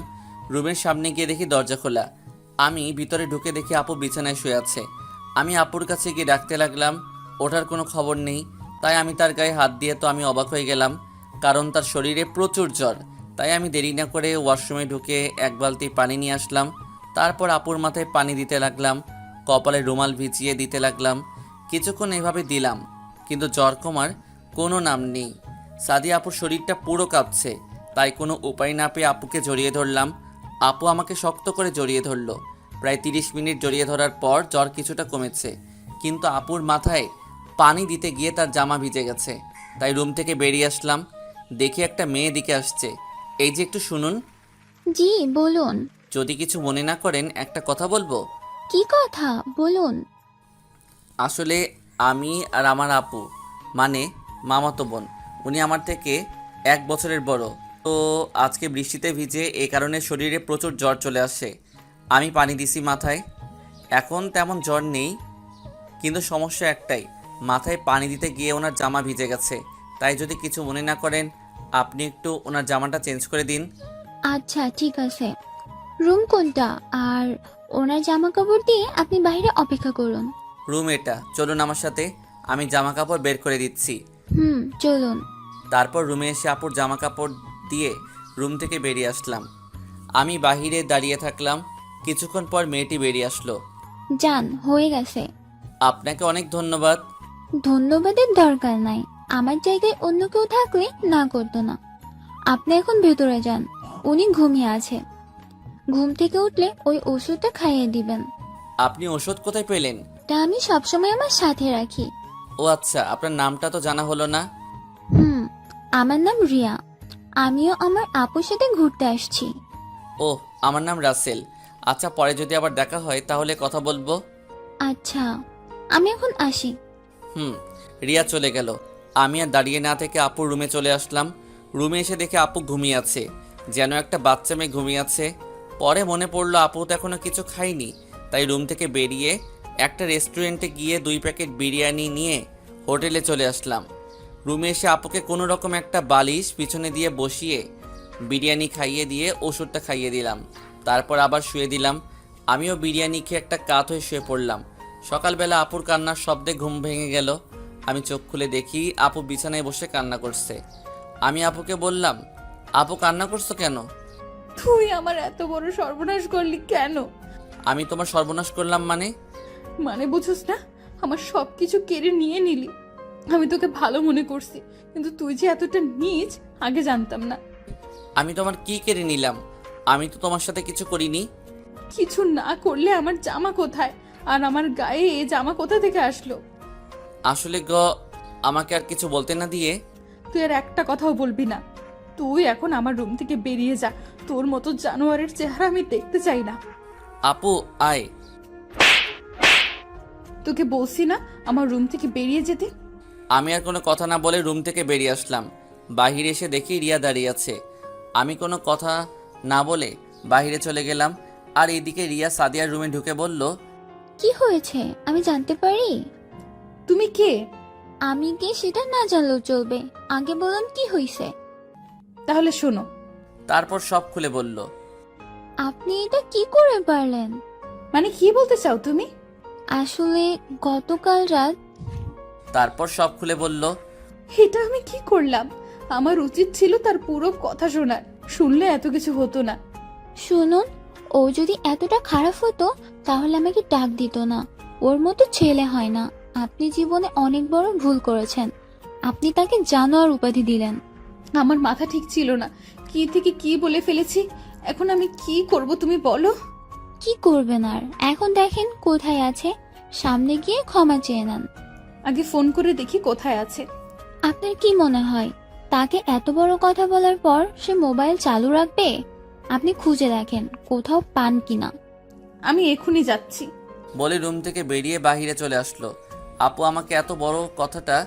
রুমের সামনে গিয়ে দেখি দরজা খোলা। আমি ভিতরে ঢুকে দেখি আপু বিছানায় শুয়ে আছে। আমি আপুর কাছে গিয়ে ডাকতে লাগলাম, ওঠার কোনো খবর নেই। তাই আমি তার গায়ে হাত দিয়ে তো আমি অবাক হয়ে গেলাম, কারণ তার শরীরে প্রচুর জ্বর। তাই আমি দেরি না করে ওয়াশরুমে ঢুকে এক বালতি পানি নিয়ে আসলাম। তারপর আপুর মাথায় পানি দিতে লাগলাম, কপালে রুমাল ভিজিয়ে দিতে লাগলাম। কিছুক্ষণ এভাবে দিলাম, কিন্তু জ্বর কমার কোনো নাম নেই। সাদিয়া আপুর শরীরটা পুরো কাঁপছে। তাই কোনো উপায় না পেয়ে আপুকে জড়িয়ে ধরলাম। আপু আমাকে শক্ত করে জড়িয়ে ধরলো। প্রায় 30 মিনিট জড়িয়ে ধরার পর জ্বর কিছুটা কমেছে, কিন্তু আপুর মাথায় পানি দিতে গিয়ে তার জামা ভিজে গেছে। তাই রুম থেকে বেরিয়ে আসলাম। দেখি একটা মেয়ে দিকে আসছে। এই যে একটু শুনুন। জি বলুন। যদি কিছু মনে না করেন একটা কথা বলবো। কি কথা বলুন? আসলে আমি আর আমার আপু, মানে মামাতো বোন, উনি আমার থেকে 1 বছরের বড়। তো আজকে বৃষ্টিতে ভিজে এই কারণে শরীরে প্রচুর জ্বর চলে আসে। আমি পানি দিছি মাথায়। এখন তেমন জ্বর নেই, কিন্তু সমস্যা একটাই, মাথায় পানি দিতে গিয়ে ওনার জামা ভিজে গেছে। তাই যদি কিছু মনে না করেন আপনি একটু ওনার জামাটা চেঞ্জ করে দিন। আচ্ছা ঠিক আছে। রুম কোনটা? আর ওনার জামা কাপড় দিয়ে আপনি বাইরে অপেক্ষা করুন। রুম এটা, চলুন আমার সাথে, আমি জামা কাপড় বের করে দিচ্ছি। চলুন। তারপর রুমে এসে আপুর জামা কাপড় দিয়ে রুম থেকে বেরিয়ে আসলাম। আমি বাহিরে দাঁড়িয়ে থাকলাম। কিছুক্ষণ পর মেয়েটি বেরিয়ে আসলো। যান, হয়ে গেছে। আপনাকে অনেক ধন্যবাদ। ধন্যবাদের দরকার নাই। আমার জায়গায় অন্য কেউ থাকলে না করতো না। আপনি এখন ভেতরে যান, উনি ঘুমিয়ে আছে। ঘুম থেকে উঠলে ওই ওষুধটা খাইয়ে দিবেন। আপনি ওষুধ কোথায় পেলেন? তা আমি সবসময় আমার সাথে রাখি। ও আচ্ছা, আপনার নামটা তো জানা হলো না। আমার নাম রিয়া। আমিও আমার আপুর সাথে ঘুরতে আসছি। ও, আমার নাম রাসেল। আচ্ছা, পরে যদি আবার দেখা হয় তাহলে কথা বলবো। আচ্ছা, আমি এখন আসি। রিয়া চলে গেল। আমি আর দাঁড়িয়ে না থেকে আপুর রুমে চলে আসলাম। রুমে এসে দেখে আপু ঘুমিয়ে আছে, যেন একটা বাচ্চা মেয়ে ঘুমিয়ে আছে। পরে মনে পড়লো আপু তো এখনো কিছু খায়নি। তাই রুম থেকে বেরিয়ে একটা রেস্টুরেন্টে গিয়ে 2 প্যাকেট বিরিয়ানি নিয়ে হোটেলে চলে আসলাম। রুমে এসে আপুকে কোনো রকম একটা বালিশ পিছনে দিয়ে বসিয়ে বিরিয়ানি খাইয়ে দিয়ে ওষুধটা খাইয়ে দিলাম। তারপর আবার শুয়ে দিলাম। আমিও বিরিয়ানি খেয়ে একটা কাত হয়ে শুয়ে পড়লাম। সকালবেলা আপুর কান্নার শব্দে ঘুম ভেঙে গেল। আমি চোখ খুলে দেখি আপু বিছানায় বসে কান্না করছে। আমি আপুকে বললাম, আপু কান্না করছো কেন? তুই আমার এত বড় সর্বনাশ করলি কেন? আমি তোমার সর্বনাশ করলাম মানে? মানে বুঝোস না, আমার সবকিছু কেড়ে নিয়ে নিলি। আমি তোকে ভালো মনে করছি, কিন্তু তুই যে এতটা নীচ আগে জানতাম না। আমি তোমার কি কেড়ে নিলাম? আমি তো তোমার সাথে কিছু করিনি। কিছু না করলে আমার জামা কোথায়? আর আমার গায়ে এ জামা কোথা থেকে আসলো? আসলে আমাকে আর কিছু বলতে না দিয়ে তুই আর একটা কথাও বলবি না। তুই এখন আমার রুম থেকে বেরিয়ে যা। তোর মতো জানোয়ারের চেহারা আমি দেখতে চাই না। আপু আয়। তোকে বলছি না আমার রুম থেকে বেরিয়ে যেতে? আমি আর কোনো কথা না বলে রুম থেকে বেরিয়ে আসলাম। বাহিরে এসে দেখি রিয়া দাঁড়িয়ে আছে। আমি কোনো কথা না বলে বাহিরে চলে গেলাম। আর এদিকে রিয়া সাদিয়ার রুমে ঢুকে বলল, কি হয়েছে আমি জানতে পারি? তুমি কে? আমি কি সেটা না জানলেও চলবে, আগে বলুন কি হয়েছে। তাহলে শোনো। তারপর সব খুলে বলল। আপনি এটা কি করে পারলেন? মানে কি বলতে চাও তুমি? আসলে গতকাল রাত। তারপর সব খুলে বলল। এটা আমি কি করলাম? আমার উচিত ছিল তার পুরো কথা শোনার। শুনলে এত কিছু হতো না। শুনুন, ও যদি এতটা খারাপ হতো তাহলে আমাকে ডাক দিত না। ওর মতো ছেলে হয় না। আপনি জীবনে অনেক বড় ভুল করেছেন। আপনি তাকে জানোয়ার উপাধি দিলেন। আমার মাথা ঠিক ছিল না। কি থেকে কি বলে ফেলেছি। এখন আমি কি করব তুমি বলো? কি করবেন আর? এখন দেখেন কোথায় আছে, সামনে গিয়ে ক্ষমা চেয়ে নেন। আগে ফোন করে দেখি কোথায় আছে। আপনার কি মনে হয় তাকে এত বড় কথা বলার পর সে মোবাইল চালু রাখবে? আপনি খুঁজে দেখেন কোথাও পান কিনা। আমি এখনই যাচ্ছি। বলে রুম থেকে বেরিয়ে বাহিরে চলে আসলো। আপু আমাকে এত বড় কথাটা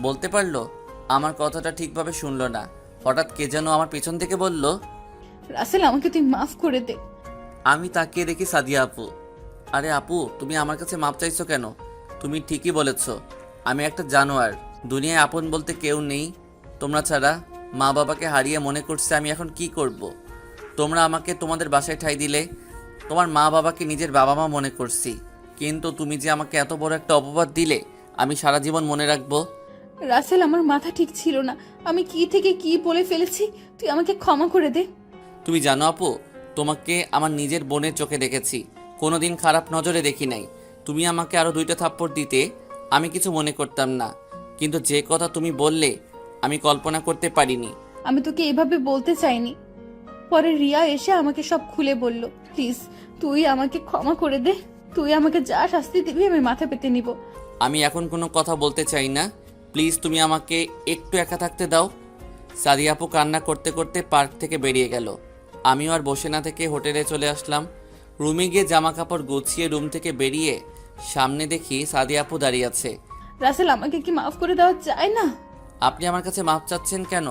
বলতে পারলো? আমার কথাটা ঠিকভাবে শুনলো না। হঠাৎ কে যেন আমার পেছন থেকে বলল, রাসেল আমাকে তুই মাফ করে দে। আমি তাকিয়ে দেখি সাদিয়া আপু। আরে আপু, তুমি আমার কাছে মাপ চাইছো কেন? তুমি ঠিকই বলেছ, আমি একটা জানোয়ার। দুনিয়ায় আপন বলতে কেউ নেই তোমরা ছাড়া। মা বাবাকে হারিয়ে মনে করছে আমি এখন কি করব। তোমরা আমাকে তোমাদের বাসায় ঠাঁই দিলে, তোমার মা বাবাকে নিজের বাবা মা মনে করছি, কিন্তু তুমি যে আমাকে এত বড় একটা অপবাদ দিলে আমি সারা জীবন মনে রাখবো। রাসেল, আমার মাথা ঠিক ছিল না। আমি কি থেকে কি বলে ফেলেছি, তুই আমাকে ক্ষমা করে দে। তুমি জানো আপু, তোমাকে আমার নিজের বোনের চোখে দেখেছি, কোনোদিন খারাপ নজরে দেখি নাই। তুমি আমাকে আরও 2টা থাপ্পড় দিতে আমি কিছু মনে করতাম না, কিন্তু যে কথা তুমি বললে আমি কল্পনা করতে পারিনি। আমি তোকে এভাবে বলতে চাইনি। পরে রিয়া এসে আমাকে সব খুলে বলল। প্লিজ তুই আমাকে ক্ষমা করে দে। তুই আমাকে যা শাস্তি দিবি আমি মাথা পেতে নিব। আমি এখন কোনো কথা বলতে চাই না, প্লিজ তুমি আমাকে একটু একা থাকতে দাও। সাদিয়া আপু কান্না করতে করতে পার্ক থেকে বেরিয়ে গেল। আমিও আর বসে না থেকে হোটেলে চলে আসলাম। রুমে গিয়ে জামা কাপড় গুছিয়ে রুম থেকে বেরিয়ে সামনে দেখি সাদিয়া আপু দাঁড়িয়ে আছে। রাসেল, আমাকে কি মাফ করে দেওয়া যায় না? আপনি আমার কাছে মাপ চাচ্ছেন কেন?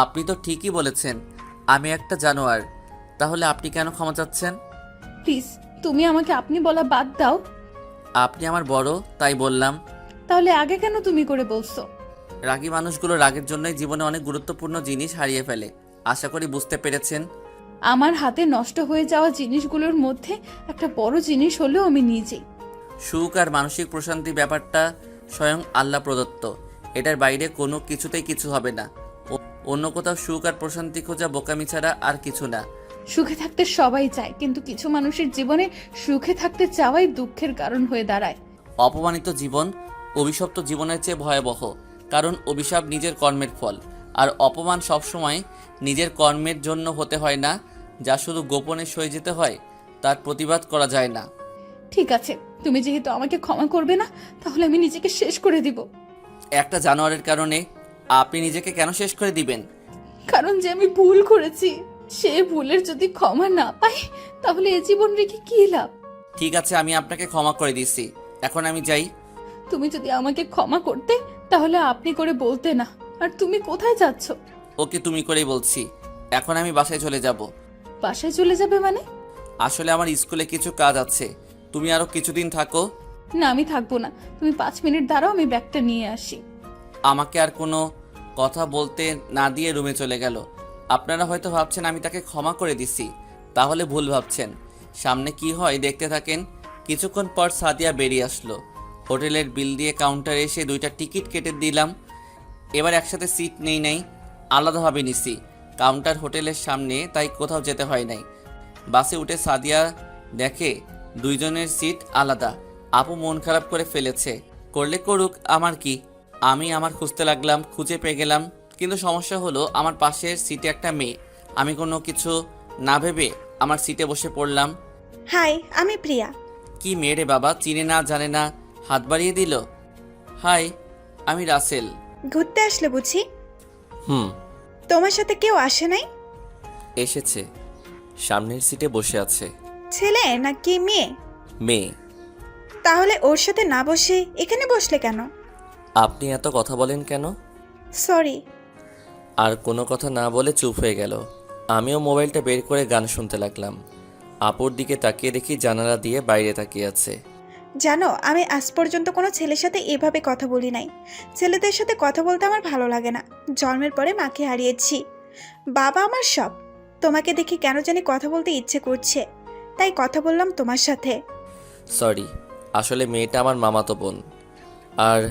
আপনি তো ঠিকই বলেছেন আমি একটা জানোয়ার, তাহলে আপনি কেন ক্ষমা চাচ্ছেন? প্লিজ তুমি আমাকে আপনি বলা বাদ দাও। আপনি আমার বড় তাই বললাম। তাহলে আগে কেন তুমি করে বলছো? রাগী মানুষগুলো রাগের জন্যই জীবনে অনেক গুরুত্বপূর্ণ জিনিস হারিয়ে ফেলে। আশা করি বুঝতে পেরেছেন। আমার হাতে নষ্ট হয়ে যাওয়া জিনিসগুলোর মধ্যে একটা বড় জিনিস হলো আমি নিজেই। সুখ আর মানসিক প্রশান্তি ব্যাপারটা স্বয়ং আল্লাহ প্রদত্ত, এটার বাইরে কোনো কিছুতেই কিছু হবে না। অন্য কোথাও সুখ আর প্রশান্তি খোঁজা বোকামি ছাড়া আর কিছু না। সুখে থাকতে সবাই চায়, কিন্তু কিছু মানুষের জীবনে সুখে থাকতে চাওয়াই দুঃখের কারণ হয়ে দাঁড়ায়। অপমানিত জীবন অভিশপ্ত জীবনের চেয়ে ভয়াবহ, কারণ অভিশাপ নিজের কর্মের ফল, আর অপমান সবসময় নিজের কর্মের জন্য হতে হয় না। যা শুধু গোপনে সয়ে যেতে হয়, তার প্রতিবাদ করা যায় না। ঠিক আছে, তুমি যেহেতু আমাকে ক্ষমা করবে না, তাহলে আমি নিজেকে শেষ করে দিব। একটা জানোয়ারের কারণে আপনি নিজেকে কেন শেষ করে দিবেন? কারণ যে আমি ভুল করেছি, সে ভুলের যদি ক্ষমা না পাই, তাহলে এ জীবন রেখে কি লাভ? ঠিক আছে, আমি আপনাকে ক্ষমা করে দিচ্ছি, এখন আমি যাই। তুমি যদি আমাকে ক্ষমা করতে, তাহলে আপনি করে বলতে না। আর তুমি কোথায় যাচ্ছ? ওকে তুমি করেই বলছি, এখন আমি বাসায় চলে যাব। বাসায় চলে যাবে মানে? আসলে আমার স্কুলে কিছু কাজ আছে, তুমি আরো কিছুদিন থাকো। না, আমি থাকবো না। তুমি 5 মিনিট দাঁড়াও, আমি ব্যাগটা নিয়ে আসি। আমাকে আর কোনো কথা বলতে না দিয়ে রুমে চলে গেল। আপনারা হয়তো ভাবছেন আমি তাকে ক্ষমা করে দিছি, তাহলে ভুল ভাবছেন। সামনে কি হয় দেখতে থাকেন। কিছুক্ষণ পর সাদিয়া বেরিয়ে আসলো। হোটেলের বিল দিয়ে কাউন্টারে এসে 2টা টিকিট কেটে দিলাম। এবার একসাথে সিট নেই নাই, আলাদাভাবে নিছি। কাউন্টার হোটেলের সামনে, তাই কোথাও যেতে হয় নাই। বাসে উঠে সাদিয়া দেখে 2জনের সিট আলাদা। আপু মন খারাপ করে ফেলেছে, করলে করুক, আমার কি। আমি আমার খুঁজতে লাগলাম, খুঁজে পেয়ে গেলাম। কিন্তু সমস্যা হলো আমার পাশের সিটে একটা মেয়ে। আমি কোনো কিছু না ভেবে আমার সিটে বসে পড়লাম। হাই, আমি প্রিয়া। কি মেয়ে রে বাবা, চিনে না জানে না হাত বাড়িয়ে দিল। হাই, আমি রাসেল। ঘুরতে আসলে বুঝি? হুম, তোমার সাথে কেউ আসে নাই? এসেছে, সামনের সিটে বসে আছে। ছেলে নাকি মেয়ে? মেয়ে। তাহলে ওর সাথে না বসে এখানে বসলে কেন? আপনি এত কথা বলেন কেন? সরি। আর কোনো কথা না বলে চুপ হয়ে গেল। আমিও মোবাইলটা বের করে গান শুনতে লাগলাম। আপুর দিকে তাকিয়ে দেখি জানালা দিয়ে বাইরে তাকিয়ে আছে। জানো, আমি আজ পর্যন্ত কোনো ছেলের সাথে এভাবে কথা বলি নাই। ছেলেদের সাথে কথা বলতে আমার ভালো লাগে না। জন্মের পরে মাকে হারিয়েছি, বাবা আমার সব। তোমাকে দেখে কেন জানি কথা বলতে ইচ্ছে করছে, তাই কথা বললাম তোমার সাথে। সরি, আসলে মেয়েটা আমার মামাতো বোন, আর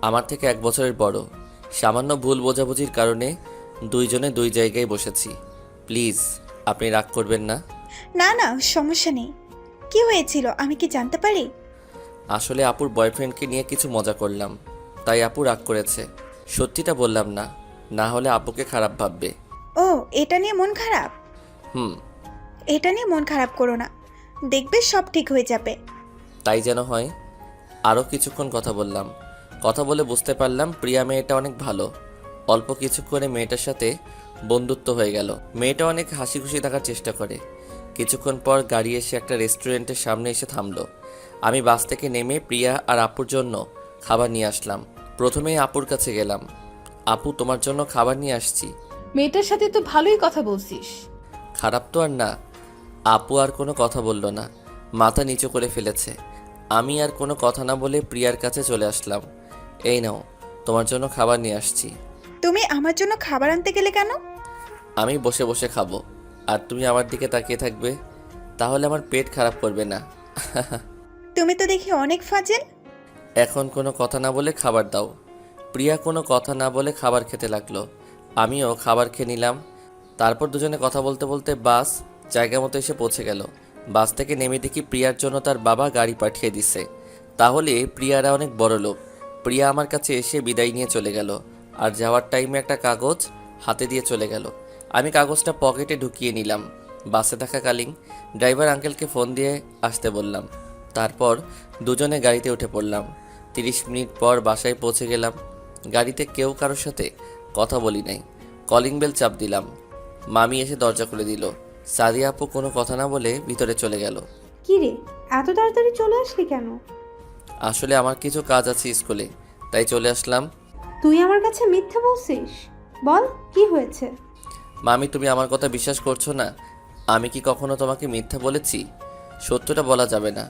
আমার থেকে 1 বছরের বড়। সামান্য ভুল বোঝাবুঝির কারণে 2জনে 2 জায়গায় বসেছি। প্লিজ আপনি রাগ করবেন না। না না, সমস্যা নেই। কি হয়েছিল আমি কি জানতে পারি? আসলে আপুর বয়ফ্রেন্ডকে নিয়ে কিছু মজা করলাম, তাই আপু রাগ করেছে। সত্যিটা বললাম না, না হলে আপুকে খারাপ ভাববে। ও, এটা নিয়ে মন খারাপ? হুম। এটা নিয়ে মন খারাপ করো না, দেখবে সব ঠিক হয়ে যাবে। তাই যেন হয়। আরও কিছুক্ষণ কথা বললাম। কথা বলে বুঝতে পারলাম প্রিয়া মেয়েটা অনেক ভালো। অল্প কিছুক্ষণে মেয়েটার সাথে বন্ধুত্ব হয়ে গেল। মেয়েটা অনেক হাসি খুশি থাকার চেষ্টা করে। কিছুক্ষণ পর গাড়ি এসে একটা রেস্টুরেন্টের সামনে এসে থামলো। আমি বাস থেকে নেমে প্রিয়া আর আপুর জন্য খাবার নিয়ে আসলাম। প্রথমেই আপুর কাছে গেলাম। আপু, তোমার জন্য খাবার নিয়ে আসছি। মেয়েটার সাথে তো ভালোই কথা বলছিস। খারাপ তো আর না। আপু আর কোনো কথা বলল না, মাথা নিচু করে ফেলেছে। আমি আর কোনো কথা না বলে প্রিয়ার কাছে চলে আসলাম। এই নাও, তোমার জন্য খাবার নিয়ে আসছি। তুমি আমার জন্য খাবার আনতে গেলে কেন? আমি বসে বসে খাবো আর তুমি আমার দিকে তাকিয়ে থাকবে, তাহলে আমার পেট খারাপ করবে না। তুমি তো দেখি অনেক ফাজিল। এখন কোনো কথা না বলে খাবার দাও। প্রিয়া কোনো কথা না বলে খাবার খেতে লাগলো। আমিও খাবার খেয়ে নিলাম। তারপর দুজনে কথা বলতে বলতে বাস জায়গা মতো এসে পৌঁছে গেল। বাস থেকে নেমে দেখি প্রিয়ার জন্য তার বাবা গাড়ি পাঠিয়ে দিছে। তাহলে প্রিয়ারা অনেক বড় লোক। প্রিয়া আমার কাছে এসে বিদায় নিয়ে চলে গেল আর যাওয়ার টাইমে একটা কাগজ হাতে দিয়ে চলে গেল। আমি কাগজটা পকেটে ঢুকিয়ে নিলাম। বাসে থাকাকালীন ড্রাইভার আঙ্কেলকে ফোন দিয়ে আসতে বললাম। তারপর দুজনে গাড়িতে উঠে পড়লাম। 30 মিনিট পর বাসায় পৌঁছে গেলাম। গাড়িতে কেউ কারোর সাথে কথা বলি নাই। কলিং বেল চাপ দিলাম। মামি এসে দরজা খুলে দিল। সাদিয়া আপু কোনো কথা না বলে ভিতরে চলে গেল। কি রে, এত তাড়াতাড়ি চলে আসলি কেন? আসলে আমার কিছু কাজ আছে স্কুলে, তাই চলে আসলাম। তুই আমার কাছে মিথ্যা বলছিস? বল কি হয়েছে? মামি, তুমি আমার কথা বিশ্বাস করছো না? আমি কি কখনো তোমাকে মিথ্যা বলেছি? সত্যটা বলা যাবে না,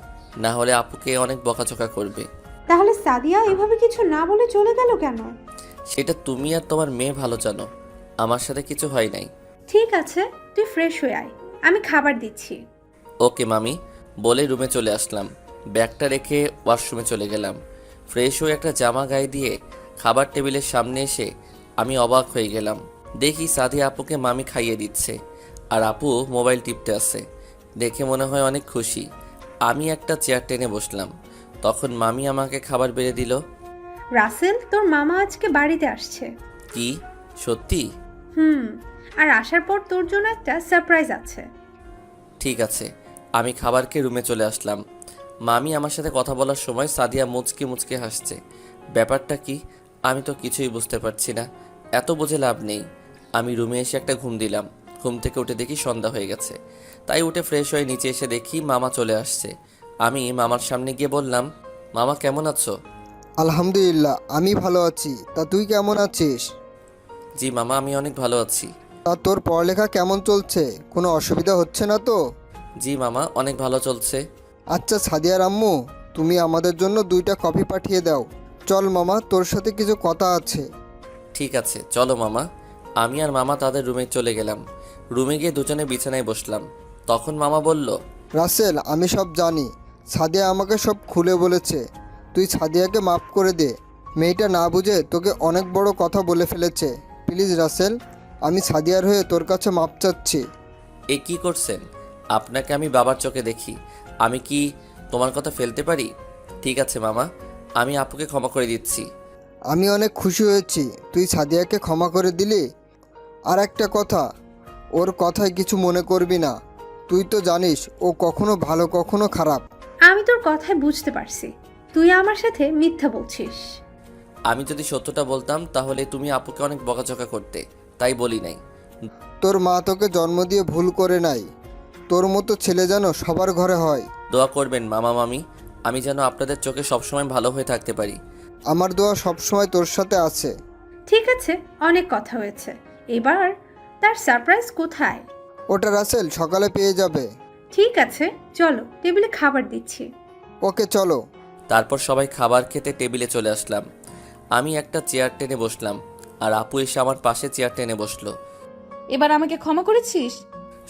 না হলে আপুকে অনেক বকাঝকা করবে। তাহলে সাদিয়া এভাবে কিছু না বলে চলে গেল কেন? সেটা তুমি আর তোমার মেয়ে ভালো জানো। আমার সাথে কিছু হয় নাই। ঠিক আছে, তুই ফ্রেশ হয়ে আয়, আমি খাবার দিচ্ছি। ওকে মামি বলে রুমে চলে আসলাম। ব্যাগটা রেখে ওয়াশরুমে চলে গেলাম। ফ্রেশ হয়ে একটা জামা গায়ে দিয়ে খাবার টেবিলের সামনে এসে আমি অবাক হয়ে গেলাম। দেখি সাদিয়া আপুকে মামি খাইয়ে দিচ্ছে আর আপু মোবাইল টিপতে আছে। দেখে মনে হয় অনেক খুশি। আমি একটা চেয়ার টেনে বসলাম। তখন মামি আমাকে খাবার বেড়ে দিল। রাসেল, তোর মামা আজকে বাড়িতে আসছে। কি সত্যি? আর আসার পর তোর জন্য একটা সারপ্রাইজ আছে। ঠিক আছে। আমি খাবার খেয়ে রুমে চলে আসলাম। মামি আমার সাথে কথা বলার সময় সাদিয়া মুচকি মুচকি হাসছে। ব্যাপারটা কি আমি তো কিছুই বুঝতে পারছি না। এত বুঝে লাভ নেই। আমি রুমে এসে একটা ঘুম দিলাম। ঘুম থেকে উঠে দেখি সন্ধ্যা হয়ে গেছে। তাই উঠে ফ্রেশ হয়ে নিচে এসে দেখি মামা চলে আসছে। আমি মামার সামনে গিয়ে বললাম, মামা কেমন আছো? আলহামদুলিল্লাহ, আমি ভালো আছি। তা তুই কেমন আছিস? জি মামা, আমি অনেক ভালো আছি। তা তোর পড়ালেখা কেমন চলছে? কোনো অসুবিধা হচ্ছে না তো? জি মামা, অনেক ভালো চলছে। আচ্ছা সাদিয়ার আম্মু, তুমি আমাদের জন্য 2টা কফি পাঠিয়ে দাও। চল মামা, তোর সাথে কিছু কথা আছে। ঠিক আছে চলো মামা। আমি আর মামা তাদের রুমে চলে গেলাম। রুমে গিয়ে দুজনে বিছানায় বসলাম। তখন মামা বলল, রাসেল, আমি সব জানি। সাদিয়া আমাকে সব খুলে বলেছে। তুই সাদিয়াকে মাফ করে দে। মেয়েটা না বুঝে তোকে অনেক বড় কথা বলে ফেলেছে। প্লিজ রাসেল, আমি সাদিয়ার হয়ে তোর কাছে মাপ চাচ্ছি। এ কি করছেন? আপনাকে আমি বাবার চোখে দেখি। আমি কি তোমার কথা ফেলতে পারি? ঠিক আছে মামা, আমি আপুকে ক্ষমা করে দিচ্ছি। আমি অনেক খুশি হয়েছি তুই সাদিয়াকে ক্ষমা করে দিলি। আর একটা কথা, ওর কথায় কিছু মনে করবি না। তুই তো জানিস ও কখনো ভালো কখনো খারাপ। আমি তোর কথায় বুঝতে পারছি তুই আমার সাথে মিথ্যা বলছিস। আমি যদি সত্যটা বলতাম তাহলে তুমি আপুকে অনেক বকাঝকা করতে, তাই বলি নাই। তোর মা তোকে জন্ম দিয়ে ভুল করে নাই। তোর মতো ছেলে যেন সবার ঘরে হয়। দোয়া করবেন মামা মামি, আমি যেন আপনাদের চোখে সবসময় ভালো হয়ে থাকতে পারি। আমার দোয়া সবসময় তোর সাথে আছে। ঠিক আছে, অনেক কথা হয়েছে, এবার তার সারপ্রাইজ কোথায়? ওটা রাসেল সকালে পেয়ে যাবে। ঠিক আছে, চলো টেবিলে খাবার দিচ্ছি। ওকে চলো। তারপর সবাই খাবার খেতে টেবিলে চলে আসলাম। আমি একটা চেয়ার টেনে বসলাম আর আপু এসে আমার পাশে চেয়ার টেনে বসলো। এবার আমাকে ক্ষমা করেছিস?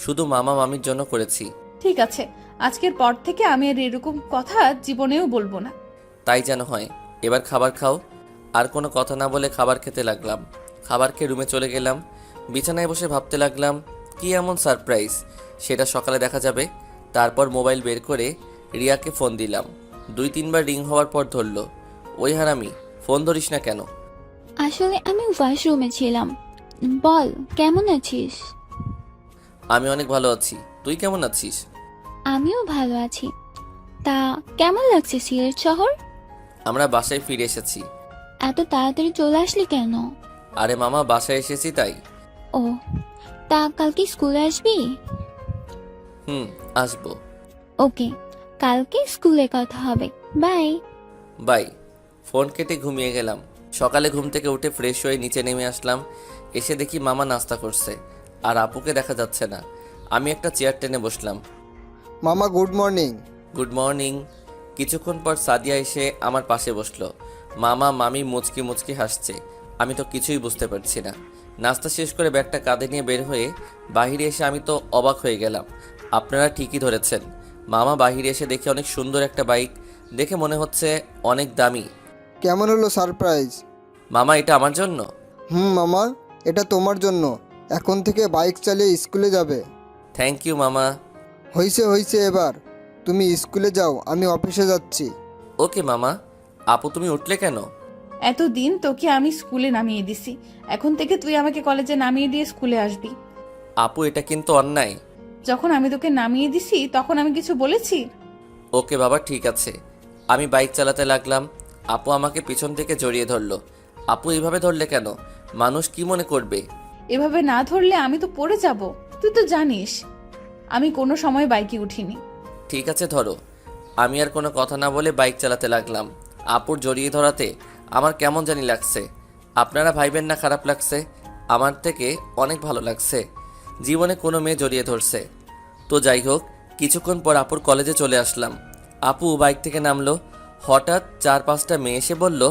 শুধু মামা মামির জন্য করেছি। ঠিক আছে, আজকের পর থেকে আমি আর এরকম কথা জীবনেও বলবো না। তাই যেন হয়। এবার খাবার খাও। আর কোনো কথা না বলে খাবার খেতে লাগলাম। খাবার খেয়ে রুমে চলে গেলাম। বিছানায় বসে ভাবতে লাগলাম কি এমন সারপ্রাইজ, সেটা সকালে দেখা যাবে। তারপর মোবাইল বের করে রিয়াকে ফোন দিলাম। 2-3 বার রিং হওয়ার পর ধরলো। ওই হারামি, ফোন ধরিস না কেন? আসলে আমি ওয়াশরুমে ছিলাম। বল কেমন আছিস? আমি অনেক ভালো আছি, তুই কেমন আছিস? আমিও ভালো আছি। তা কেমন লাগছে সিলেট শহর? আমরা বাসায় ফিরে এসেছি। এত তাড়াতাড়ি চলে আসলি কেন? আরে মামা, বাসায় এসেছি তাই। ও, তা কালকে স্কুলে আসবি? আসবো। ওকে, কালকে স্কুলে কথা হবে। বাই। বাই। ফোন কেটে ঘুমিয়ে গেলাম। সকালে ঘুম থেকে উঠে ফ্রেশ হয়ে নিচে নেমে আসলাম। এসে দেখি মামা নাস্তা করছে আর আপুকে দেখা যাচ্ছে না। আমি একটা চেয়ার টেনে বসলাম। মামা গুড মর্নিং। Good morning. কিছুক্ষণ পর সাদিয়া এসে আমার পাশে বসলো। মামা মামি মুচকি মুচকি হাসছে। আমি তো কিছুই বুঝতে পারছি না। নাস্তা শেষ করে ব্যাগটা কাঁধে নিয়ে বের হয়ে বাইরে এসে আমি তো অবাক হয়ে গেলাম। আপনারা ঠিকই ধরেছেন, মামা বাইরে এসে দেখে অনেক সুন্দর একটা বাইক, দেখে মনে হচ্ছে অনেক দামি। কেমন হলো সারপ্রাইজ? মামা এটা আমার জন্য? মামা, এটা তোমার জন্য। এখন থেকে বাইক চালিয়ে স্কুলে যাবে। থ্যাংক ইউ মামা। হয়েছে এবার তুমি স্কুলে যাও, আমি অফিসে যাচ্ছি। ওকে মামা। আপু তুমি উঠলে কেন? এতদিন তোকে আমি স্কুলে নামিয়ে দিছি, এখন থেকে তুই আমাকে কলেজে নামিয়ে দিয়ে স্কুলে আসবি। আপু এটা কিন্তু অন্যায়। যখন আমি তোকে নামিয়ে দিছি তখন আমি কিছু বলেছি? ওকে বাবা ঠিক আছে। আমি বাইক চালাতে লাগলাম, আপু আমাকে পিছন থেকে জড়িয়ে ধরলো। আপু এইভাবে ধরলে কেন? মানুষ কি মনে করবে? এভাবে না ধরলে আমি তো পড়ে যাব, তুই তো জানিস আমি কোনো সময় বাইকে উঠিনি। ঠিক আছে ধরো। আমি আর কোনো কথা না বলে বাইক চালাতে লাগলাম। আপুর জড়িয়ে ধরাতে আমার কেমন জানি লাগছে। আপনারা ভাইবেন না খারাপ লাগছে? আমার থেকে অনেক ভালো লাগছে। জীবনে কোনো মেয়ে জড়িয়ে ধরছে। তো যাই হোক, কিছুক্ষণ পর আপুর কলেজে চলে আসলাম। আপু বাইক থেকে নামলো। হঠাৎ 4-5টা মেয়ে এসে বলল,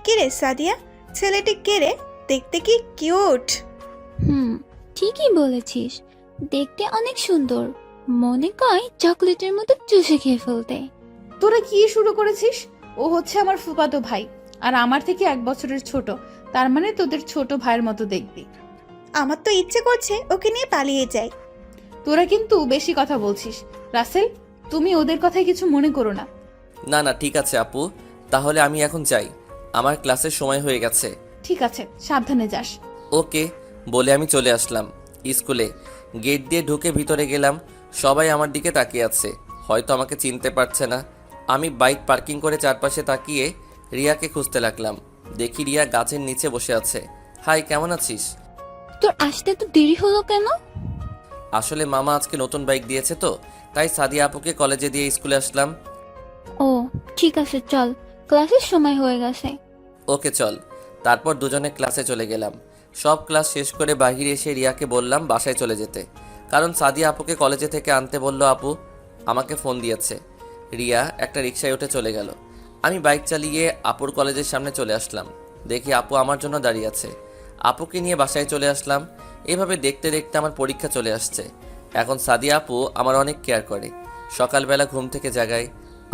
কে রে সাদিয়া, ছেলেটি কে রে? দেখতে কি কিউট। ঠিকই বলেছিস, দেখতে অনেক সুন্দর, মনে কয় চকলেটের মতো চুষে খেয়ে ফেলতে। তোরা কি শুরু করেছিস? ও হচ্ছে আমার ফুফাতো ভাই, আর আমার থেকে 1 বছরের ছোট, তার মানে তোদের ছোট ভাইয়ের মতো দেখবি। আমার তো ইচ্ছে করছে ওকে নিয়ে পালিয়ে যাই। তোরা কিন্তু বেশি কথা বলছিস। রাসেল, তুমি ওদের কথায় কিছু মনে করো না। না না ঠিক আছে আপু, তাহলে আমি এখন যাই, আমার ক্লাসের সময় হয়ে গেছে। ঠিক আছে, সাবধানে যাস। ওকে বলে আমি চলে আসলাম স্কুলে। গেট দিয়ে ঢুকে ভিতরে গেলাম। সবাই আমার দিকে তাকিয়ে আছে, হয়তো আমাকে চিনতে পারছে না। আমি বাইক পার্কিং করে চারপাশে তাকিয়ে রিয়াকে খুঁজতে লাগলাম। দেখি রিয়া গাছের নিচে বসে আছে। হাই, কেমন আছিস? তোর আসতে তো দেরি হলো কেন? আসলে মামা আজকে নতুন বাইক দিয়েছে তো, তাই সাদিয়া আপুকে কলেজে দিয়ে স্কুলে আসলাম। ও ঠিক আছে, চল, ক্লাসের সময় হয়ে গেছে। ওকে চল। তারপর দুজনে ক্লাসে চলে গেলাম। সব ক্লাস শেষ করে বাহিরে এসে রিয়াকে বললাম বাসায় চলে যেতে, কারণ সাদিয়া আপুকে কলেজে থেকে আনতে বলল। আপু আমাকে ফোন দিয়েছে। রিয়া একটা রিকশায় উঠে চলে গেল। আমি বাইক চালিয়ে আপুর কলেজের সামনে চলে আসলাম। দেখি আপু আমার জন্য দাঁড়িয়ে আছে। আপুকে নিয়ে বাসায় চলে আসলাম। এভাবে দেখতে দেখতে আমার পরীক্ষা চলে আসছে। এখন সাদিয়া আপু আমার অনেক কেয়ার করে। সকালবেলা ঘুম থেকে জাগায়,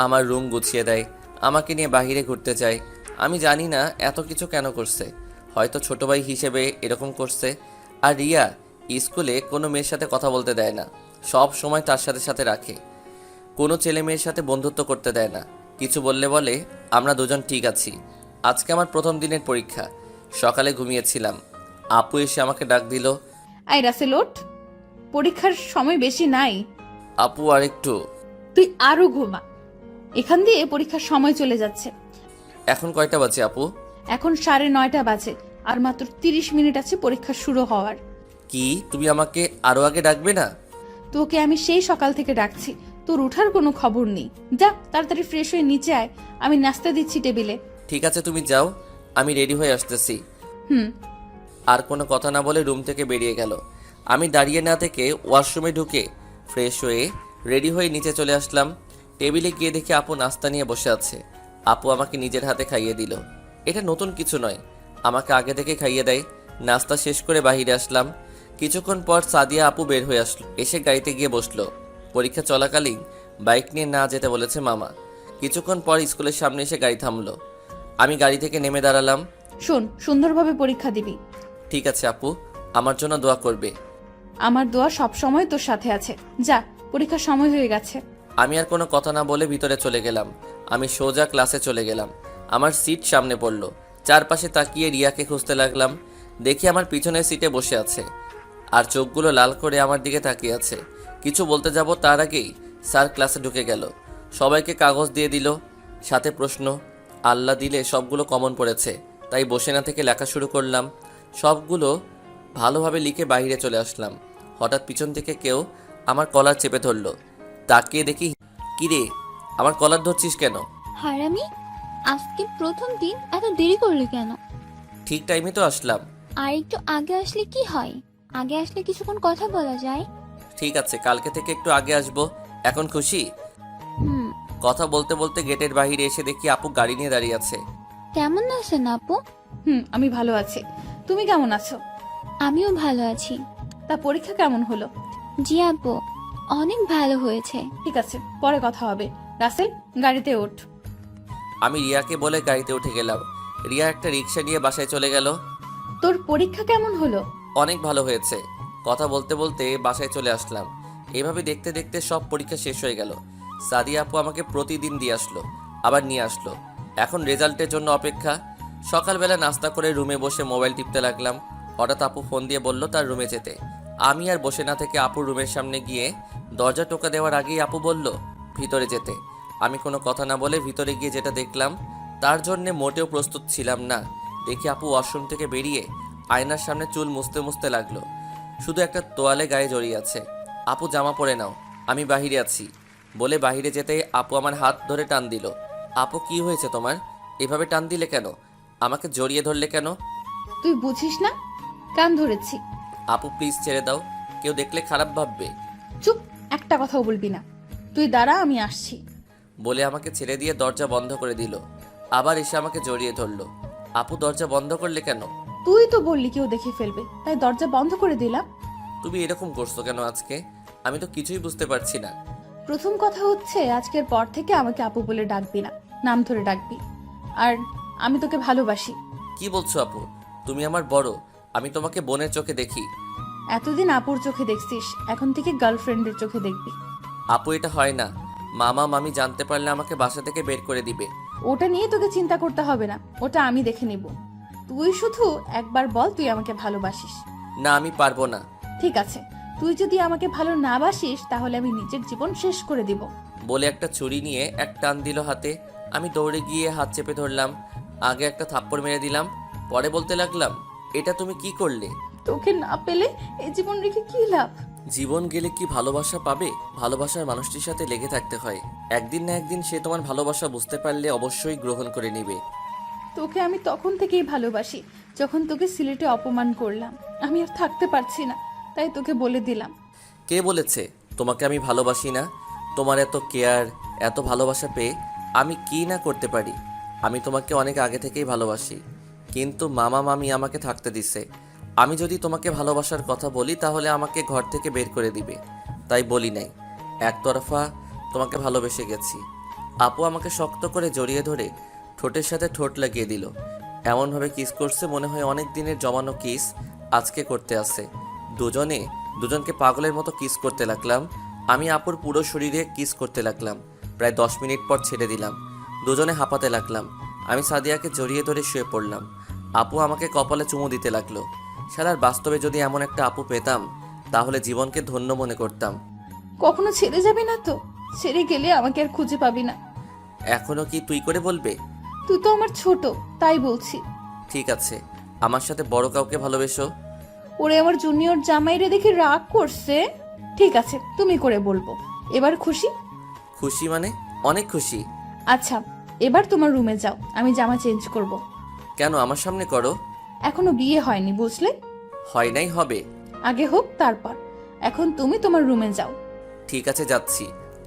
আমার রুম গুছিয়ে দেয়, আমাকে নিয়ে বাহিরে ঘুরতে যায়। আমি জানি না এত কিছু কেন করছে, হয়তো ছোট ভাই হিসেবে এরকম করছে। আর রিয়া স্কুলে কোনো মেয়ের সাথে কথা বলতে দেয় না, সব সময় তার সাথে সাথে রাখে। কোনো ছেলে মেয়ের সাথে বন্ধুত্ব করতে দেয় না। কিছু বললে বলে আমরা দুজন ঠিক আছি। আজকে আমার প্রথম দিনের পরীক্ষা। সকালে ঘুমিয়েছিলাম, আপু এসে আমাকে ডাক দিল। আই রাসেল ওঠ, পরীক্ষার সময় বেশি নাই। আপু আর একটু। তুই আরো ঘুমা, এখান দিয়ে পরীক্ষার সময় চলে যাচ্ছে। এখন কয়টা বাজে আপু? এখন 9:30 বাজে, আর মাত্র 30 মিনিট আছে পরীক্ষা শুরু হওয়ার। কি তুমি আমাকে আরো আগে ডাকবে না? তোকে আমি সেই সকাল থেকে ডাকছি, তোর ওঠার কোনো খবর নেই। যা তাড়াতাড়ি ফ্রেশ হয়ে নিচে আয়, আমি নাস্তা দিচ্ছি টেবিলে। ঠিক আছে তুমি যাও, আমি রেডি হয়ে আসতেছি। হুম। আর কোনো কথা না বলে রুম থেকে বেরিয়ে গেল। আমি দাঁড়িয়ে না থেকে ওয়াশরুমে ঢুকে ফ্রেশ হয়ে রেডি হয়ে নিচে চলে আসলাম। টেবিলে গিয়ে দেখি আপু নাস্তা নিয়ে বসে আছে। আপু আমাকে নিজের হাতে খাইয়ে দিল। এটা নতুন কিছু নয়, আমাকে আগে থেকে খাইয়ে দেয়। নাস্তা শেষ করে বাইরে আসলাম। কিছুক্ষণ পর সাদিয়া আপু বের হয়ে আসলো, এসে গাড়িতে গিয়ে বসলো। পরীক্ষা চলাকালীন বাইক নিয়ে না যেতে বলেছে মামা। কিছুক্ষণ পর স্কুলের সামনে এসে গাড়ি থামলো। আমি গাড়ি থেকে নেমে দাঁড়ালাম। শোন, সুন্দরভাবে পরীক্ষা দিবি। ঠিক আছে আপু, আমার জন্য দোয়া করবে। আমার দোয়া সব সময় তোর সাথে আছে। যা, পরীক্ষার সময় হয়ে গেছে। আমি আর কোনো কথা না বলে ভিতরে চলে গেলাম। আমি সোজা ক্লাসে চলে গেলাম। আমার সিট সামনে পড়লো। চারপাশে তাকিয়ে রিয়াকে খুঁজতে লাগলাম। দেখি আমার পিছনের সিটে বসে আছে, আর চোখগুলো লাল করে আমার দিকে তাকিয়ে আছে। কিছু বলতে যাব তার আগেই স্যার ক্লাসে ঢুকে গেল। সবাইকে কাগজ দিয়ে দিল, সাথে প্রশ্ন। আল্লাহ দিলে সবগুলো কমন পড়েছে, তাই বসে না থেকে লেখা শুরু করলাম। সবগুলো ভালোভাবে লিখে বাইরে চলে আসলাম। হঠাৎ পিছন থেকে কেউ আমার কলার চেপে ধরলো। তাকিয়ে দেখি, কিরে আমার কলার ধরছিস কেন? হারামি, আজকে প্রথম দিন, এত দেরি করলি কেন? ঠিক টাইমে তো আসলাম। আর একটু আগে আসলে কি হয়? আগে আসলে কিছুক্ষণ কথা বলা যায়। ঠিক আছে, কালকে থেকে একটু আগে আসবো। এখন খুশি? হুম। কথা বলতে বলতে গেটের বাইরে এসে দেখি আপু গাড়ি নিয়ে দাঁড়িয়ে আছে। কেমন আছেন আপু? আমি ভালো আছি। তুমি কেমন আছো? আমিও ভালো আছি। তা পরীক্ষা কেমন হলো? জি আপু, অনেক ভালো হয়েছে। ঠিক আছে, পরে কথা হবে। রাসেল, গাড়িতে ওঠ। আমি রিয়াকে বলে গাড়িতে উঠে গেলাম। রিয়া একটা রিক্সা নিয়ে বাসায় চলে গেল। তোর পরীক্ষা কেমন হলো? অনেক ভালো হয়েছে। কথা বলতে বলতে বাসায় চলে আসলাম। এভাবে দেখতে দেখতে সব পরীক্ষা শেষ হয়ে গেল। সাদিয়া আপু আমাকে প্রতিদিন দিয়ে আসলো, আবার নিয়ে আসলো। এখন রেজাল্টের জন্য অপেক্ষা। সকালবেলা নাস্তা করে রুমে বসে মোবাইল টিপতে লাগলাম। হঠাৎ আপু ফোন দিয়ে বলল তার রুমে যেতে। আমি আর বসে না থেকে আপুর রুমের সামনে গিয়ে দরজা টোকা দেওয়ার আগেই আপু বলল ভিতরে যেতে। আমি কোনো কথা না বলে ভিতরে গিয়ে যেটা দেখলাম তার জন্যে মোটেও প্রস্তুত ছিলাম না। দেখি আপু ওয়াশরুম থেকে বেরিয়ে আয়নার সামনে চুল মুছতে মুছতে লাগলো। শুধু একটা তোয়ালে গায়ে জড়িয়ে আছে। আপু জামা পরে নাও, আমি বাহিরে আছি বলে বাহিরে যেতে আপু আমার হাত ধরে টান দিল। আপু কি হয়েছে তোমার? এভাবে টান দিলে কেন? আমাকে জড়িয়ে ধরলে কেন? তুই বুঝিস না? কান ধরেছি। আপু প্লিজ ছেড়ে দাও, কেউ দেখলে খারাপ ভাববে। চুপ, একটা কথাও বলবি না। তুই দাঁড়া, আমি আসছি। বলে আমাকে ছেড়ে দিয়ে দরজা বন্ধ করে দিল। আবার এসে আমাকে জড়িয়ে ধরলো। আপু দরজা বন্ধ করলে কেন? তুই তো বললি কেউ দেখে ফেলবে, তাই দরজা বন্ধ করে দিলাম। তুমি এরকম করছো কেন আজকে? আমি তো কিছুই বুঝতে পারছি না। প্রথম কথা হচ্ছে, আজকের পর থেকে আমাকে আপু বলে ডাকবি না, নাম ধরে ডাকবি। আর আমি তোকে ভালোবাসি। কি বলছো আপু? তুমি আমার বড়, আমি তোমাকে বোনের চোখে দেখি। এতদিন আপুর চোখে দেখছিস, এখন থেকে গার্লফ্রেন্ডের চোখে দেখবি। আপু এটা হয় না। মামা মামি জানতে পারলে আমাকে বাসা থেকে বের করে দিবে। ওটা নিয়ে তোকে চিন্তা করতে হবে না, ওটা আমি দেখে নিব। তুই শুধু একবার বল তুই আমাকে ভালোবাসিস। না আমি পারবো না। ঠিক আছে, তুই যদি আমাকে ভালো না বাসিস তাহলে আমি নিজের জীবন শেষ করে দিব। বলে একটা ছুরি নিয়ে এক টান দিল হাতে। আমি দৌড়ে গিয়ে হাত চেপে ধরলাম। আগে একটা থাপ্পড় মেরে দিলাম, পরে বলতে লাগলাম এটা তুমি কি করলে? তোকে না পেলে এই জীবন রেখে কি লাভ? জীবন গেলে কি ভালোবাসা পাবে? ভালোবাসার মানুষটির সাথে লেগে থাকতে হয়। একদিন না একদিন সে তোমার ভালোবাসা বুঝতে পারলে অবশ্যই গ্রহণ করে নেবে। তোকে আমি তখন থেকেই ভালোবাসি যখন তোকে সিলেটে অপমান করলাম। আমি আর থাকতে পারছি না, তাই তোকে বলে দিলাম। কে বলেছে তোমাকে আমি ভালোবাসি না? তোমার এত কেয়ার, এত ভালোবাসা পেয়ে আমি কি না করতে পারি? আমি তোমাকে অনেক আগে থেকেই ভালোবাসি, কিন্তু মামা মামি আমাকে থাকতে দিছে। আমি যদি তোমাকে ভালোবাসার কথা বলি তাহলে আমাকে ঘর থেকে বের করে দিবে, তাই বলি নাই। একতরফা তোমাকে ভালোবেসে গেছি। আপু আমাকে শক্ত করে জড়িয়ে ধরে ঠোঁটের সাথে ঠোঁট লাগিয়ে দিল। এমনভাবে কিস করছে মনে হয় অনেক দিনের জমানো কিস আজকে করতে আসে। দুজনকে পাগলের মতো কিস করতে লাগলাম। আমি আপুর পুরো শরীরে কিস করতে লাগলাম। প্রায় 10 মিনিট পর ছেড়ে দিলাম। দুজনে হাঁপাতে লাগলাম। আমি সাদিয়াকে জড়িয়ে ধরে শুয়ে পড়লাম। আপু আমাকে কপালে চুমু দিতে লাগলো। শালার বাস্তবে যদি এমন একটা আপু পেতাম তাহলে জীবনকে ধন্য মনে করতাম। কখনো ছেড়ে যাবি না তো? ছেড়ে গেলে আমাকে আর খুঁজে পাবি না। এখনো কি তুই করে বলবে? তুই তো আমার ছোট, তাই বলছি। ঠিক আছে, আমার সাথে বড় কাউকে ভালোবেসো। ওরে আমার জুনিয়র জামাইরে দেখে রাগ করছে। ঠিক আছে, তুমি করে বলবো। এবার খুশি? খুশি মানে? অনেক খুশি। আচ্ছা, এবার তোমার রুমে যাও, আমি জামা চেঞ্জ করব। কেন আমার সামনে করো? এখনো বিয়ে হয়নি, বুঝলে? হয় নাই, হবে। আগে হোক তারপর। এখন তুমি তোমার রুমে যাও। ঠিক আছে যাচ্ছি।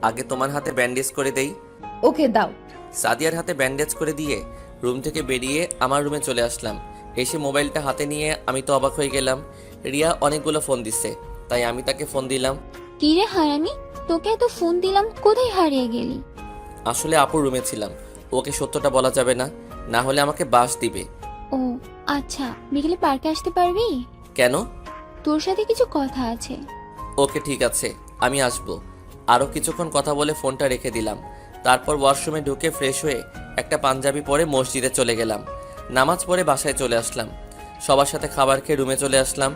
আগে তোমার হাতে ব্যান্ডেজ করে দেই। ওকে, দাও। সাদিয়ার হাতে ব্যান্ডেজ করে দিয়ে রুম থেকে বেরিয়ে আমার রুমে চলে আসলাম। এসে মোবাইলটা হাতে নিয়ে আমি তো অবাক হয়ে গেলাম। রিয়া অনেকগুলো ফোন দিছে, তাই আমি তাকে ফোন দিলাম। কি রে হারামি, তোকে এত ফোন দিলাম, কোথায় হারিয়ে গেলি? আসলে আপুর রুমে ছিলাম। ওকে সত্যটা বলা যাবে না, না হলে আমাকে বাস দিবে। ও আচ্ছা, বিকেলে পার্কে আসতে পারবি? কেন? তোর সাথে কিছু কথা আছে। ওকে ঠিক আছে, আমি আসবো। আরও কিছুক্ষণ কথা বলে ফোনটা রেখে দিলাম। তারপর ওয়াশরুমে ঢুকে ফ্রেশ হয়ে একটা পাঞ্জাবি পরে মসজিদে চলে গেলাম। নামাজ পড়ে বাসায় চলে আসলাম। সবার সাথে খাবার খেয়ে রুমে চলে আসলাম।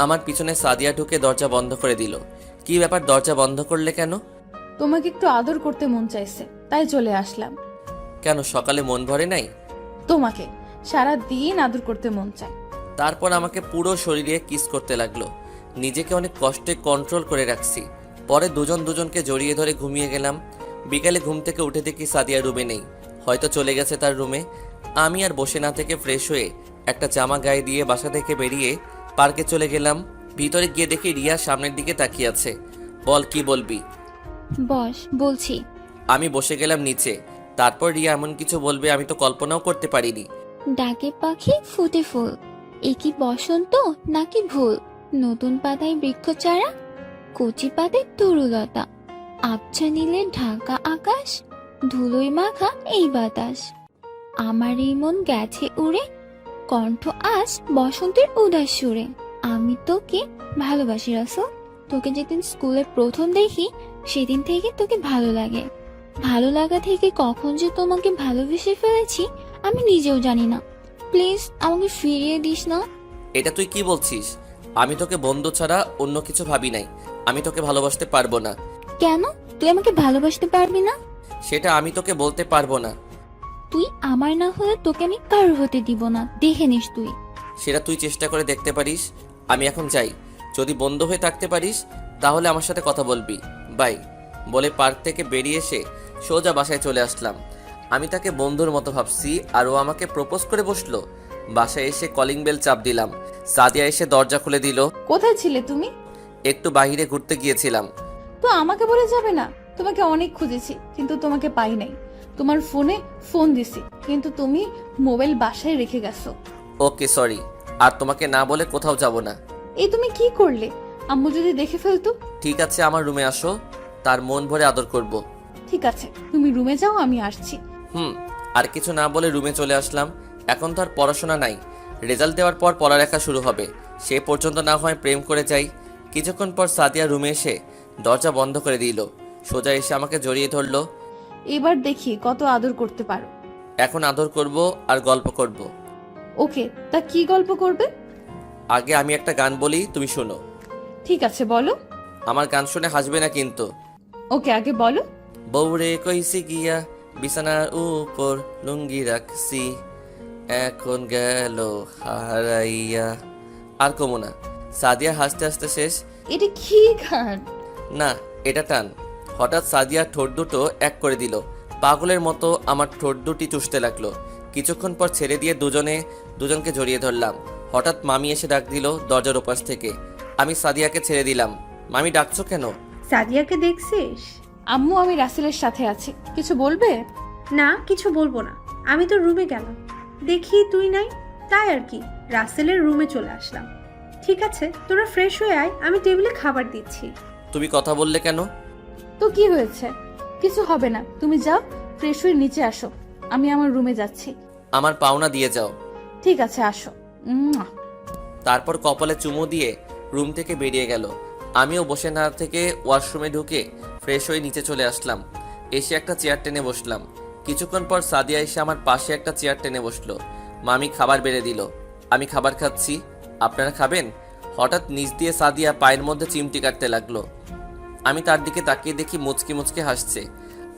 আমার পিছনে সাদিয়া ঢুকে দরজা বন্ধ করে দিল। কি ব্যাপার, দরজা বন্ধ করলে কেন? তোমাকে একটু আদর করতে মন চাইছে, তাই চলে আসলাম। কেন সকালে মন ভরে নাই? তোমাকে সারা দিন আদর করতে মন চায়। তারপর আমাকে পুরো শরীরে কিস করতে লাগলো। নিজেকে অনেক কষ্টে কন্ট্রোল করে রাখছি। পরে দুজনকে জড়িয়ে ধরে ঘুমিয়ে গেলাম। বিকালে ঘুম থেকে উঠে দেখি সাদিয়া রুমে নেই, হয়তো চলে গেছে তার রুমে। আমি আর বসে না থেকে ফ্রেশ হয়ে একটা জামা গায়ে দিয়ে বাসা থেকে বেরিয়ে পার্কে চলে গেলাম। ভিতরে গিয়ে দেখি রিয়া সামনের দিকে তাকিয়ে আছে। বল কি বলবি? বস, বলছি। আমি বসে গেলাম নিচে। তারপর রিয়া এমন কিছু বলবে আমি তো কল্পনাও করতে পারিনি। ডাকে পাখি ফুটে ফুল, এ কি বসন্ত নাকি ভুল? নতুন পাতায় বৃক্ষ চারা, কচি পাতায় তরুলতা, আবছা নীলে ঢাকা আকাশ, ধুলোয় মাখা এই বাতাস। আমার এই মন গেছে উড়ে, কণ্ঠ আজ বসন্তের উদাস সুরে। আমি তোকে ভালোবাসি রাসেল, তোকে যেদিন স্কুলে প্রথম দেখি সেদিন থেকে তোকে ভালো লাগে। ভালো লাগা থেকে কখন যে তোমাকে ভালোবেসে ফেলেছি আমি নিজেও জানি না। প্লিজ আমাকে ফিরিয়ে দিস না। এটা তুই কি বলছিস? আমি তোকে বন্ধু ছাড়া অন্য কিছু ভাবি নাই। আমি তোকে ভালোবাসতে পারবো না। কেন তুই আমাকে ভালোবাসতে পারবি না? সেটা আমি তোকে বলতে পারবো না। তুই আমার না হলে তোকে আমি কারোর হতে দিব না, দেখে নিস তুই। সেটা তুই চেষ্টা করে দেখতে পারিস। আমি এখন যাই, যদি বন্ধু হয়ে থাকতে পারিস তাহলে আমার সাথে কথা বলবি। বাই বলে পার্ক থেকে বেরিয়ে এসে সোজা বাসায় চলে আসলাম। আমি তাকে বন্ধুর মতো ভাবছি আর ও আমাকে প্রপোজ করে বসলো। বাসায় এসে কলিং বেল চাপ দিলাম। সাদিয়া এসে দরজা খুলে দিল। কোথায় ছিলে তুমি? একটু বাইরে ঘুরতে গিয়েছিলাম। তো আমাকে বলে যাবে না? তোমাকে অনেক খুঁজেছি কিন্তু তোমাকে পাই নাই। তোমার ফোনে ফোন দিছি কিন্তু তুমি মোবাইল বাসায় রেখে গেছো। ওকে সরি, আর তোমাকে না বলে কোথাও যাব না। এই তুমি কি করলে? আম্মু যদি দেখে ফেলতো? ঠিক আছে, আমার রুমে আসো, তার মন ভরে আদর করব। ঠিক আছে তুমি রুমে যাও, আমি আসছি। আর কিছু না বলে রুমে চলে আসলাম। এখন তো আর পড়াশোনা নাই, রেজাল্ট দেওয়ার পর পড়ালেখা শুরু হবে। সে পর্যন্ত না হয় প্রেম করে যাই। কিছুক্ষণ পর সাদিয়া রুমে এসে দরজা বন্ধ করে দিল। সোজা এসে আমাকে জড়িয়ে ধরলো। এবার দেখি কত আদর করতে পারো। এখন আদর করব আর গল্প করব। ওকে, তা কি গল্প করবে? আগে আমি একটা গান বলি, তুমি শোনো। ঠিক আছে বলো। আমার গান শুনে হাসবে না কিন্তু। ওকে আগে বলো। বউরে কইছি গিয়া বিছানার উপর লুঙ্গি রাখছি, এখন গেল হারাইয়া। আর কমো না। সাদিয়া হাসতে হাসতে শেষ। এটা কি গান? না, এটা টান। হঠাৎ সাদিয়া ঠোঁট দুটো এক করে দিল। পাগলের মতো আমার ঠোঁট দুটি চুষতে লাগলো। কিছুক্ষণ পর ছেড়ে দিয়ে দুজনকে জড়িয়ে ধরলাম। হঠাৎ মামি এসে ডাক দিল দরজার ওপাশ থেকে। আমি সাদিয়াকে ছেড়ে দিলাম। মামি ডাকছো কেন? সাদিয়াকে দেখছিস? আম্মু আমি রাসেলের সাথে আছি, কিছু বলবে? না, কিছু বলবো না। আমি তো রুমে গেলাম, দেখি তুই নাই, তাই আর কি রাসেলের রুমে চলে আসলাম। ঠিক আছে, তোরা ফ্রেশ হয়ে আয়, আমি টেবিলে খাবার দিচ্ছি। তুমি কথা বললে কেন? তো কি হয়েছে? কিছু হবে না, তুমি যাও ফ্রেশ হয়ে নিচে আসো, আমি আমার রুমে যাচ্ছি। আমার পাওনা দিয়ে যাও। ঠিক আছে আসো। উম্মুয়া। তারপর কপালে চুমু দিয়ে রুম থেকে বেরিয়ে গেল। আমিও বসে না থেকে ওয়াশরুমে ঢুকে ফ্রেশ হয়ে নিচে চলে আসলাম। এসে একটা চেয়ার টেনে বসলাম। কিছুক্ষণ পর সাদিয়া এসে আমার পাশে একটা চেয়ার টেনে বসলো। মামি খাবার বেড়ে দিল। আমি খাবার খাচ্ছি। আপনারা খাবেন? হঠাৎ নিচ দিয়ে সাদিয়া পায়ের মধ্যে চিমটি কাটতে লাগলো। আমি তার দিকে তাকিয়ে দেখি মুচকি মুচকি হাসছে।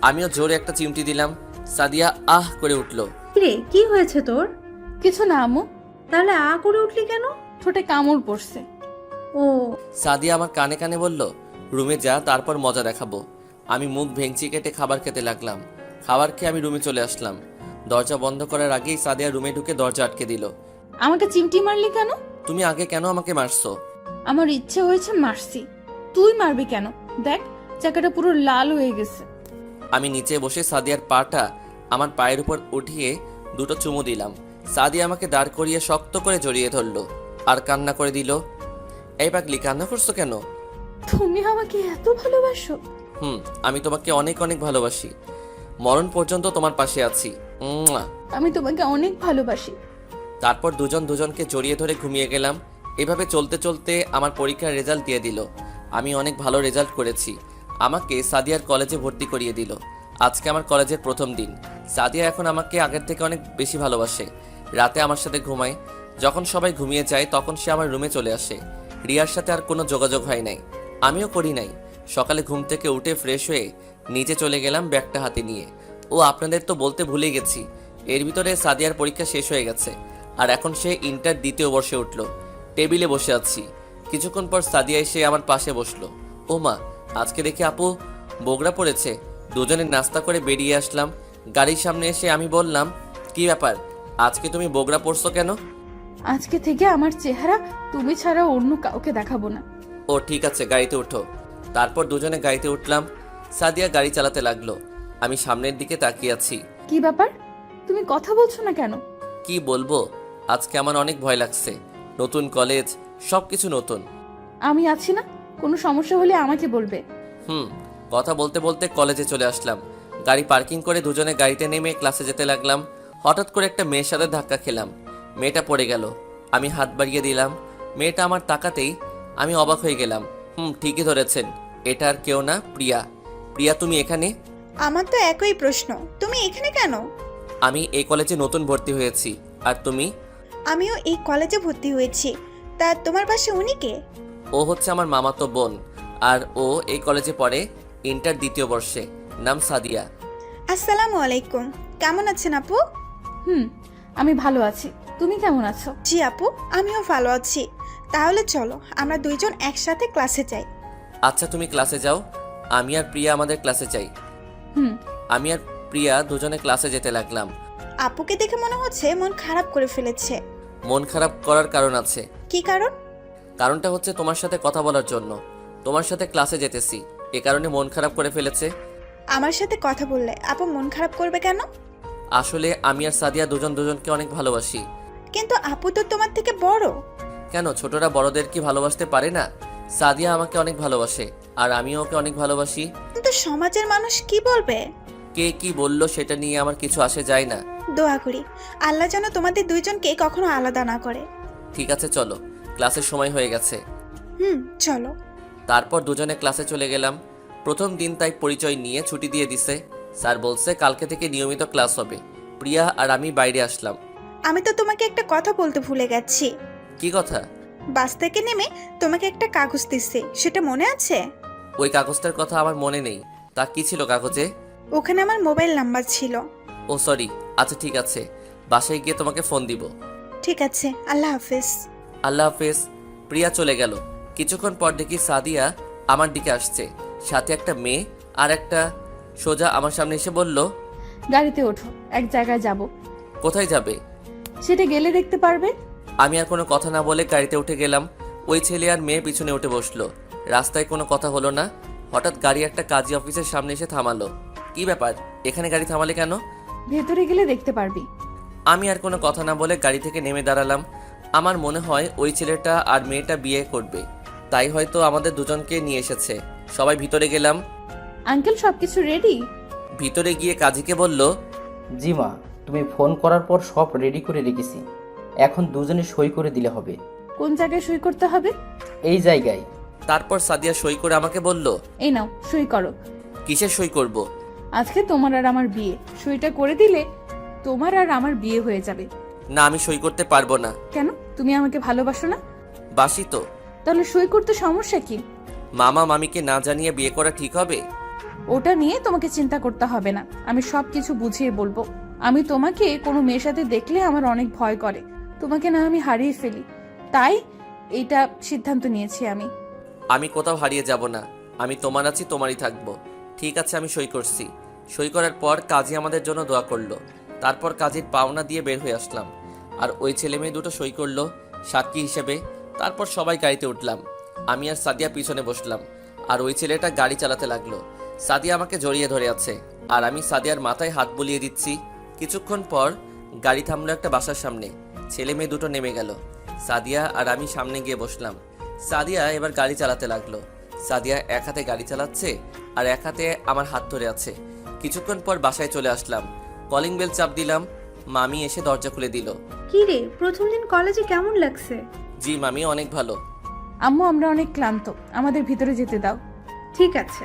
আমিও জোরে একটা চিমটি দিলাম। সাদিয়া আহ করে উঠলো। রে, কি হয়েছে তোর? কিছু না আম্মু, তাহলে আ করে উঠলি কেন? ঠোঁটে কামড় পড়ছে। ও, সাদিয়া আমার কানে কানে বলল, রুমে যা, তারপর মজা দেখাবো। আমি মুখ ভেঙচি কেটে খাবার খেতে লাগলাম। খাবার খেয়ে আমি রুমে চলে আসলাম। দরজা বন্ধ করার আগেই সাদিয়া রুমে ঢুকে দরজা আটকে দিল। আমাকে চিমটি মারলি কেন? তুমি আগে কেন আমাকে মারছো? আমার ইচ্ছে হয়েছে মারছি। তুই মারবি কেন? দেখ চাকাটা পুরো লাল হয়ে গেছে। আমি নিচে বসে সাদিয়ার পাটা আমার পায়ের উপর উঠিয়ে দুটো চুমু দিলাম। সাদিয়া আমাকে দাঁড় করিয়ে শক্ত করে জড়িয়ে ধরলো আর কান্না করে দিল। এই পাগলি, কান্না করছো কেন? তুমি আমাকে এত ভালোবাসো? আমি তোমাকে অনেক অনেক ভালোবাসি। মরণ পর্যন্ত তোমার পাশে আছি। মুয়া। আমি তোমাকে অনেক ভালোবাসি। তারপর দুজনকে জড়িয়ে ধরে ঘুমিয়ে গেলাম। এভাবে চলতে চলতে আমার পরীক্ষার রেজাল্ট দিয়ে দিল। আমি অনেক ভালো রেজাল্ট করেছি। আমাকে সাদিয়ার কলেজে ভর্তি করিয়ে দিল। আজকে আমার কলেজের প্রথম দিন। সাদিয়া এখন আমাকে আগের থেকে অনেক বেশি ভালোবাসে। রাতে আমার সাথে ঘুমায়। যখন সবাই ঘুমিয়ে যায় তখন সে আমার রুমে চলে আসে। রিয়ার সাথে আর কোনো যোগাযোগ হয় নাই, আমিও করি নাই। সকালে ঘুম থেকে উঠে ফ্রেশ হয়ে নিচে চলে গেলাম ব্যাগটা হাতে নিয়ে। ও আপনাদের তো বলতে ভুলে গেছি, এর ভিতরে সাদিয়ার পরীক্ষা শেষ হয়ে গেছে আর এখন সে ইন্টার দ্বিতীয় বর্ষে উঠল। টেবিলে বসে আছি। কিছুক্ষণ পর সাদিয়া এসে আমার পাশে বসলো। ও মা, আজকে দেখি আপু বগড়া পড়েছে। দুজনে নাস্তা করে বেরিয়ে আসলাম। গাড়ির সামনে এসে আমি বললাম, কি ব্যাপার, আজকে তুমি বগড়া পড়ছো কেন? আজকে থেকে আমার চেহারা তুমি ছাড়া অন্য কাউকে দেখাবো না। ও ঠিক আছে, গাড়িতে উঠো। তারপর দুজনে গাড়িতে উঠলাম। সাদিয়া গাড়ি চালাতে লাগলো। আমি সামনের দিকে তাকিয়ে আছি। কি ব্যাপার, তুমি কথা বলছো না কেন? কি বলবো, আজকে আমার অনেক ভয় লাগছে। নতুন কলেজ, সব কিছু নতুন। আমি আছি না, কোনো সমস্যা হলে আমাকে বলবে। কথা বলতে বলতে কলেজে চলে আসলাম। গাড়ি পার্কিং করে দুজনে গাড়িতে নেমে ক্লাসে যেতে লাগলাম। হঠাৎ করে একটা মেয়ের সাথে ধাক্কা খেলাম। মেয়েটা পড়ে গেল। আমি হাত বাড়িয়ে দিলাম। মেয়েটা আমার তাকাতেই আমি অবাক হয়ে গেলাম। ঠিকই ধরেছেন, এটা আর কেউ না, প্রিয়া। প্রিয়া, তুমি এখানে? আমার তো একই প্রশ্ন, তুমি এখানে কেন? আমি এই কলেজে নতুন ভর্তি হয়েছি। আর তুমি? আমিও এই কলেজে ভর্তি হয়েছি। তা তোমার পাশে উনি কে? ও হচ্ছে আমার মামাতো বোন। আর ও এই কলেজে পড়ে, ইন্টার দ্বিতীয় বর্ষে। নাম সাদিয়া। আসসালামু আলাইকুম। কেমন আছেন আপু? আমি ভালো আছি, তুমি কেমন আছো? জি আপু, আমিও ভালো আছি। তাহলে চলো আমরা দুইজন একসাথে ক্লাসে যাই। আচ্ছা, তুমি ক্লাসে যাও, আমি আর প্রিয়া আমাদের ক্লাসে যাই। হুম। আমি আর প্রিয়া দুজনে ক্লাসে যেতে লাগলাম। আপুকে দেখে মনে হচ্ছে মন খারাপ করে ফেলেছে। মন খারাপ করার কারণ আছে। কি কারণ? কারণটা হচ্ছে তোমার সাথে কথা বলার জন্য। তোমার সাথে ক্লাসে যেতেছি, এ কারণে মন খারাপ করে ফেলেছে। আমার সাথে কথা বললে আপু মন খারাপ করবে কেন? আসলে আমি আর সাদিয়া দুজনকে অনেক ভালোবাসি। কিন্তু আপু তো তোমার থেকে বড়। কেন, ছোটরা বড়দের কি ভালোবাসতে পারে না? সাদিয়া আমাকে অনেক ভালোবাসে, আর আমিও ওকে অনেক ভালোবাসি। কিন্তু সমাজের মানুষ কি বলবে? কে কি বললো সেটা নিয়ে আমার কিছু আসে যায় না। দোয়া করি আল্লাহ যেন তোমাদের দুইজনকে কখনো আলাদা না করে। ঠিক আছে, চলো, ক্লাসের সময় হয়ে গেছে। চলো। তারপর দুজনে ক্লাসে চলে গেলাম। প্রথম দিন তাই পরিচয় নিয়ে ছুটি দিয়ে দিছে। স্যার বলছে কালকে থেকে নিয়মিত ক্লাস হবে। প্রিয়া আর আমি বাইরে আসলাম। আমি তো তোমাকে একটা কথা বলতে ভুলে গেছি। কি কথা? বাস থেকে নেমে তোমাকে একটা কাগজ দিচ্ছে, সেটা মনে আছে? ওই কাগজটার কথা আমার মনে নেই। তা কি ছিল কাগজে? ওখানে আমার মোবাইল নাম্বার ছিল। ও সরি, আচ্ছা ঠিক আছে, বাসায় গিয়ে তোমাকে ফোন দিব। ঠিক আছে, আল্লাহ হাফেজ। আল্লাহ হাফেজ। প্রিয়া চলে গেল। কিছুক্ষণ পর দেখি সাদিয়া আমার দিকে আসছে, সাথে একটা মেয়ে। আর একটা সোজা আমার সামনে এসে বলল, গাড়িতে ওঠো, এক জায়গায় যাব। কোথায় যাবে? সেটা গেলে দেখতে পারবে। আমি আর কোনো কথা না বলে গাড়িতে উঠে গেলাম। ওই ছেলে আর মেয়ে পিছনে উঠে বসলো। রাস্তায় কোনো কথা হলো না। হঠাৎ গাড়ি একটা কাজী অফিসের সামনে এসে থামালো। কি ব্যাপার, এখানে গাড়ি থামালে কেন? ভেতরে গেলে দেখতে পারবি। আমি আর কোনো কথা না বলে গাড়ি থেকে নেমে দাঁড়ালাম। আমার মনে হয় ওই ছেলেটা আর মেয়েটা বিয়ে করবে, তাই হয়তো আমাদের দুজনকে নিয়ে এসেছে। সবাই ভিতরে গেলাম। আঙ্কেল, সবকিছু রেডি? ভিতরে গিয়ে কাজীকে বলল, জি মা, তুমি ফোন করার পর সব রেডি করে রেখেছি। এখন দুজনে সই করে দিলে হবে। কোন জায়গায় সই করতে হবে? এই জায়গায়। তারপর সাদিয়া সই করে আমাকে বলল, এই নাও, সই করো। কিসের সই করব? আজকে তোমার আর আমার বিয়ে, সইটা করে দিলে তোমার আর আমার বিয়ে হয়ে যাবে। না, আমি সই করতে পারবো না। কেন, তুমি আমাকে ভালোবাসো না? বাসি তো। তাহলে সই করতে সমস্যা কি? মামা মামিকে না জানিয়ে বিয়ে করা ঠিক হবে? ওটা নিয়ে তোমাকে চিন্তা করতে হবে না, আমি সব কিছু বুঝিয়ে বলবো। আমি তোমাকে কোনো মেয়ের সাথে দেখলে আমার অনেক ভয় করে, তোমাকে না আমি হারিয়ে ফেলি, তাই এইটা সিদ্ধান্ত নিয়েছি আমি। আমি কোথাও হারিয়ে যাব না, আমি তোমার আছি, তোমারই থাকবো। ঠিক আছে, আমি সই করছি। সই করার পর কাজী আমাদের জন্য দোয়া করলো। তারপর কাজীর পাওনা দিয়ে বের হয়ে আসলাম। আর ওই ছেলে মেয়ে দুটো সই করলো সাক্ষী হিসেবে। তারপর সবাই গাড়িতে উঠলাম। আমি আর সাদিয়া পিছনে বসলাম, আর ওই ছেলেটা গাড়ি চালাতে লাগলো। সাদিয়া আমাকে জড়িয়ে ধরে আছে, আর আমি সাদিয়ার মাথায় হাত বুলিয়ে দিচ্ছি। কিছুক্ষণ পর গাড়ি থামলো একটা বাসার সামনে। ছেলে মেয়ে দুটো নেমে গেল। সাদিয়া আর আমি সামনে গিয়ে বসলাম। সাদিয়া এবার গাড়ি চালাতে লাগলো। সাদিয়া এক হাতে গাড়ি চালাচ্ছে আর এক হাতে আমার হাত ধরে আছে। কিছুক্ষণ পর বাসায় চলে আসলাম। কলিং বেল চাপ দিলাম। মামি এসে দরজা খুলে দিল। কি রে, প্রথম দিন কলেজে কেমন লাগছে? জি মামি, অনেক ভালো। আম্মু, আমরা অনেক ক্লান্ত, আমাদের ভিতরে যেতে দাও। ঠিক আছে,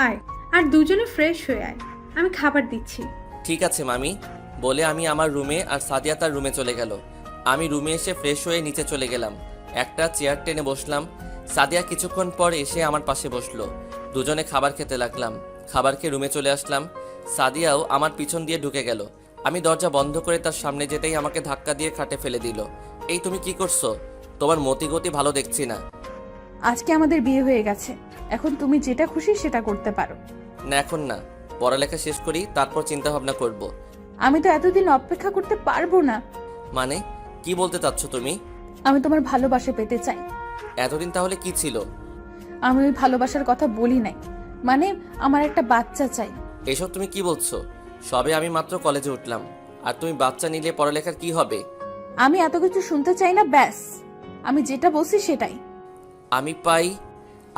আয়। আর দুজনে ফ্রেশ হয়ে আয়, আমি খাবার দিচ্ছি। ঠিক আছে মামি, বলে আমি আমার রুমে আর সাদিয়া তার রুমে চলে গেল। আমি রুমে এসে ফ্রেশ হয়ে নিচে চলে গেলাম। একটা চেয়ার টেনে বসলাম। সাদিয়া কিছুক্ষণ পর এসে আমার পাশে বসলো। দুজনে খাবার খেতে লাগলাম। খাবার খেয়ে রুমে চলে আসলাম। সাদিয়াও আমার পিছন দিয়ে ঢুকে গেল। আমি দরজা বন্ধ করে তার সামনে যেতেই আমাকে ধাক্কা দিয়ে খাটে ফেলে দিল। এই তুমি কি করছো? তোমার মতিগতি ভালো দেখছি না। আজকে আমাদের বিয়ে হয়ে গেছে, এখন তুমি যেটা খুশি সেটা করতে পারো। না, এখন না, পড়ালেখা শেষ করি, তারপর চিন্তা ভাবনা করব। আমি তো এতদিন অপেক্ষা করতে পারবো না। মানে কি বলতে চাচ্ছ তুমি? আমি তোমার ভালোবাসা পেতে চাই। এতদিন তাহলে কি ছিল? আমি ওই ভালোবাসার কথা বলি নাই, মানে আমার একটা বাচ্চা চাই। এসব তুমি কি বলছো? সবে আমি মাত্র কলেজে উঠলাম, আর তুমি বাচ্চা নিলে পড়ালেখার কি হবে? আমি এত কিছু শুনতে চাই না, ব্যাস আমি যেটা বলছি সেটাই। আমি পাই।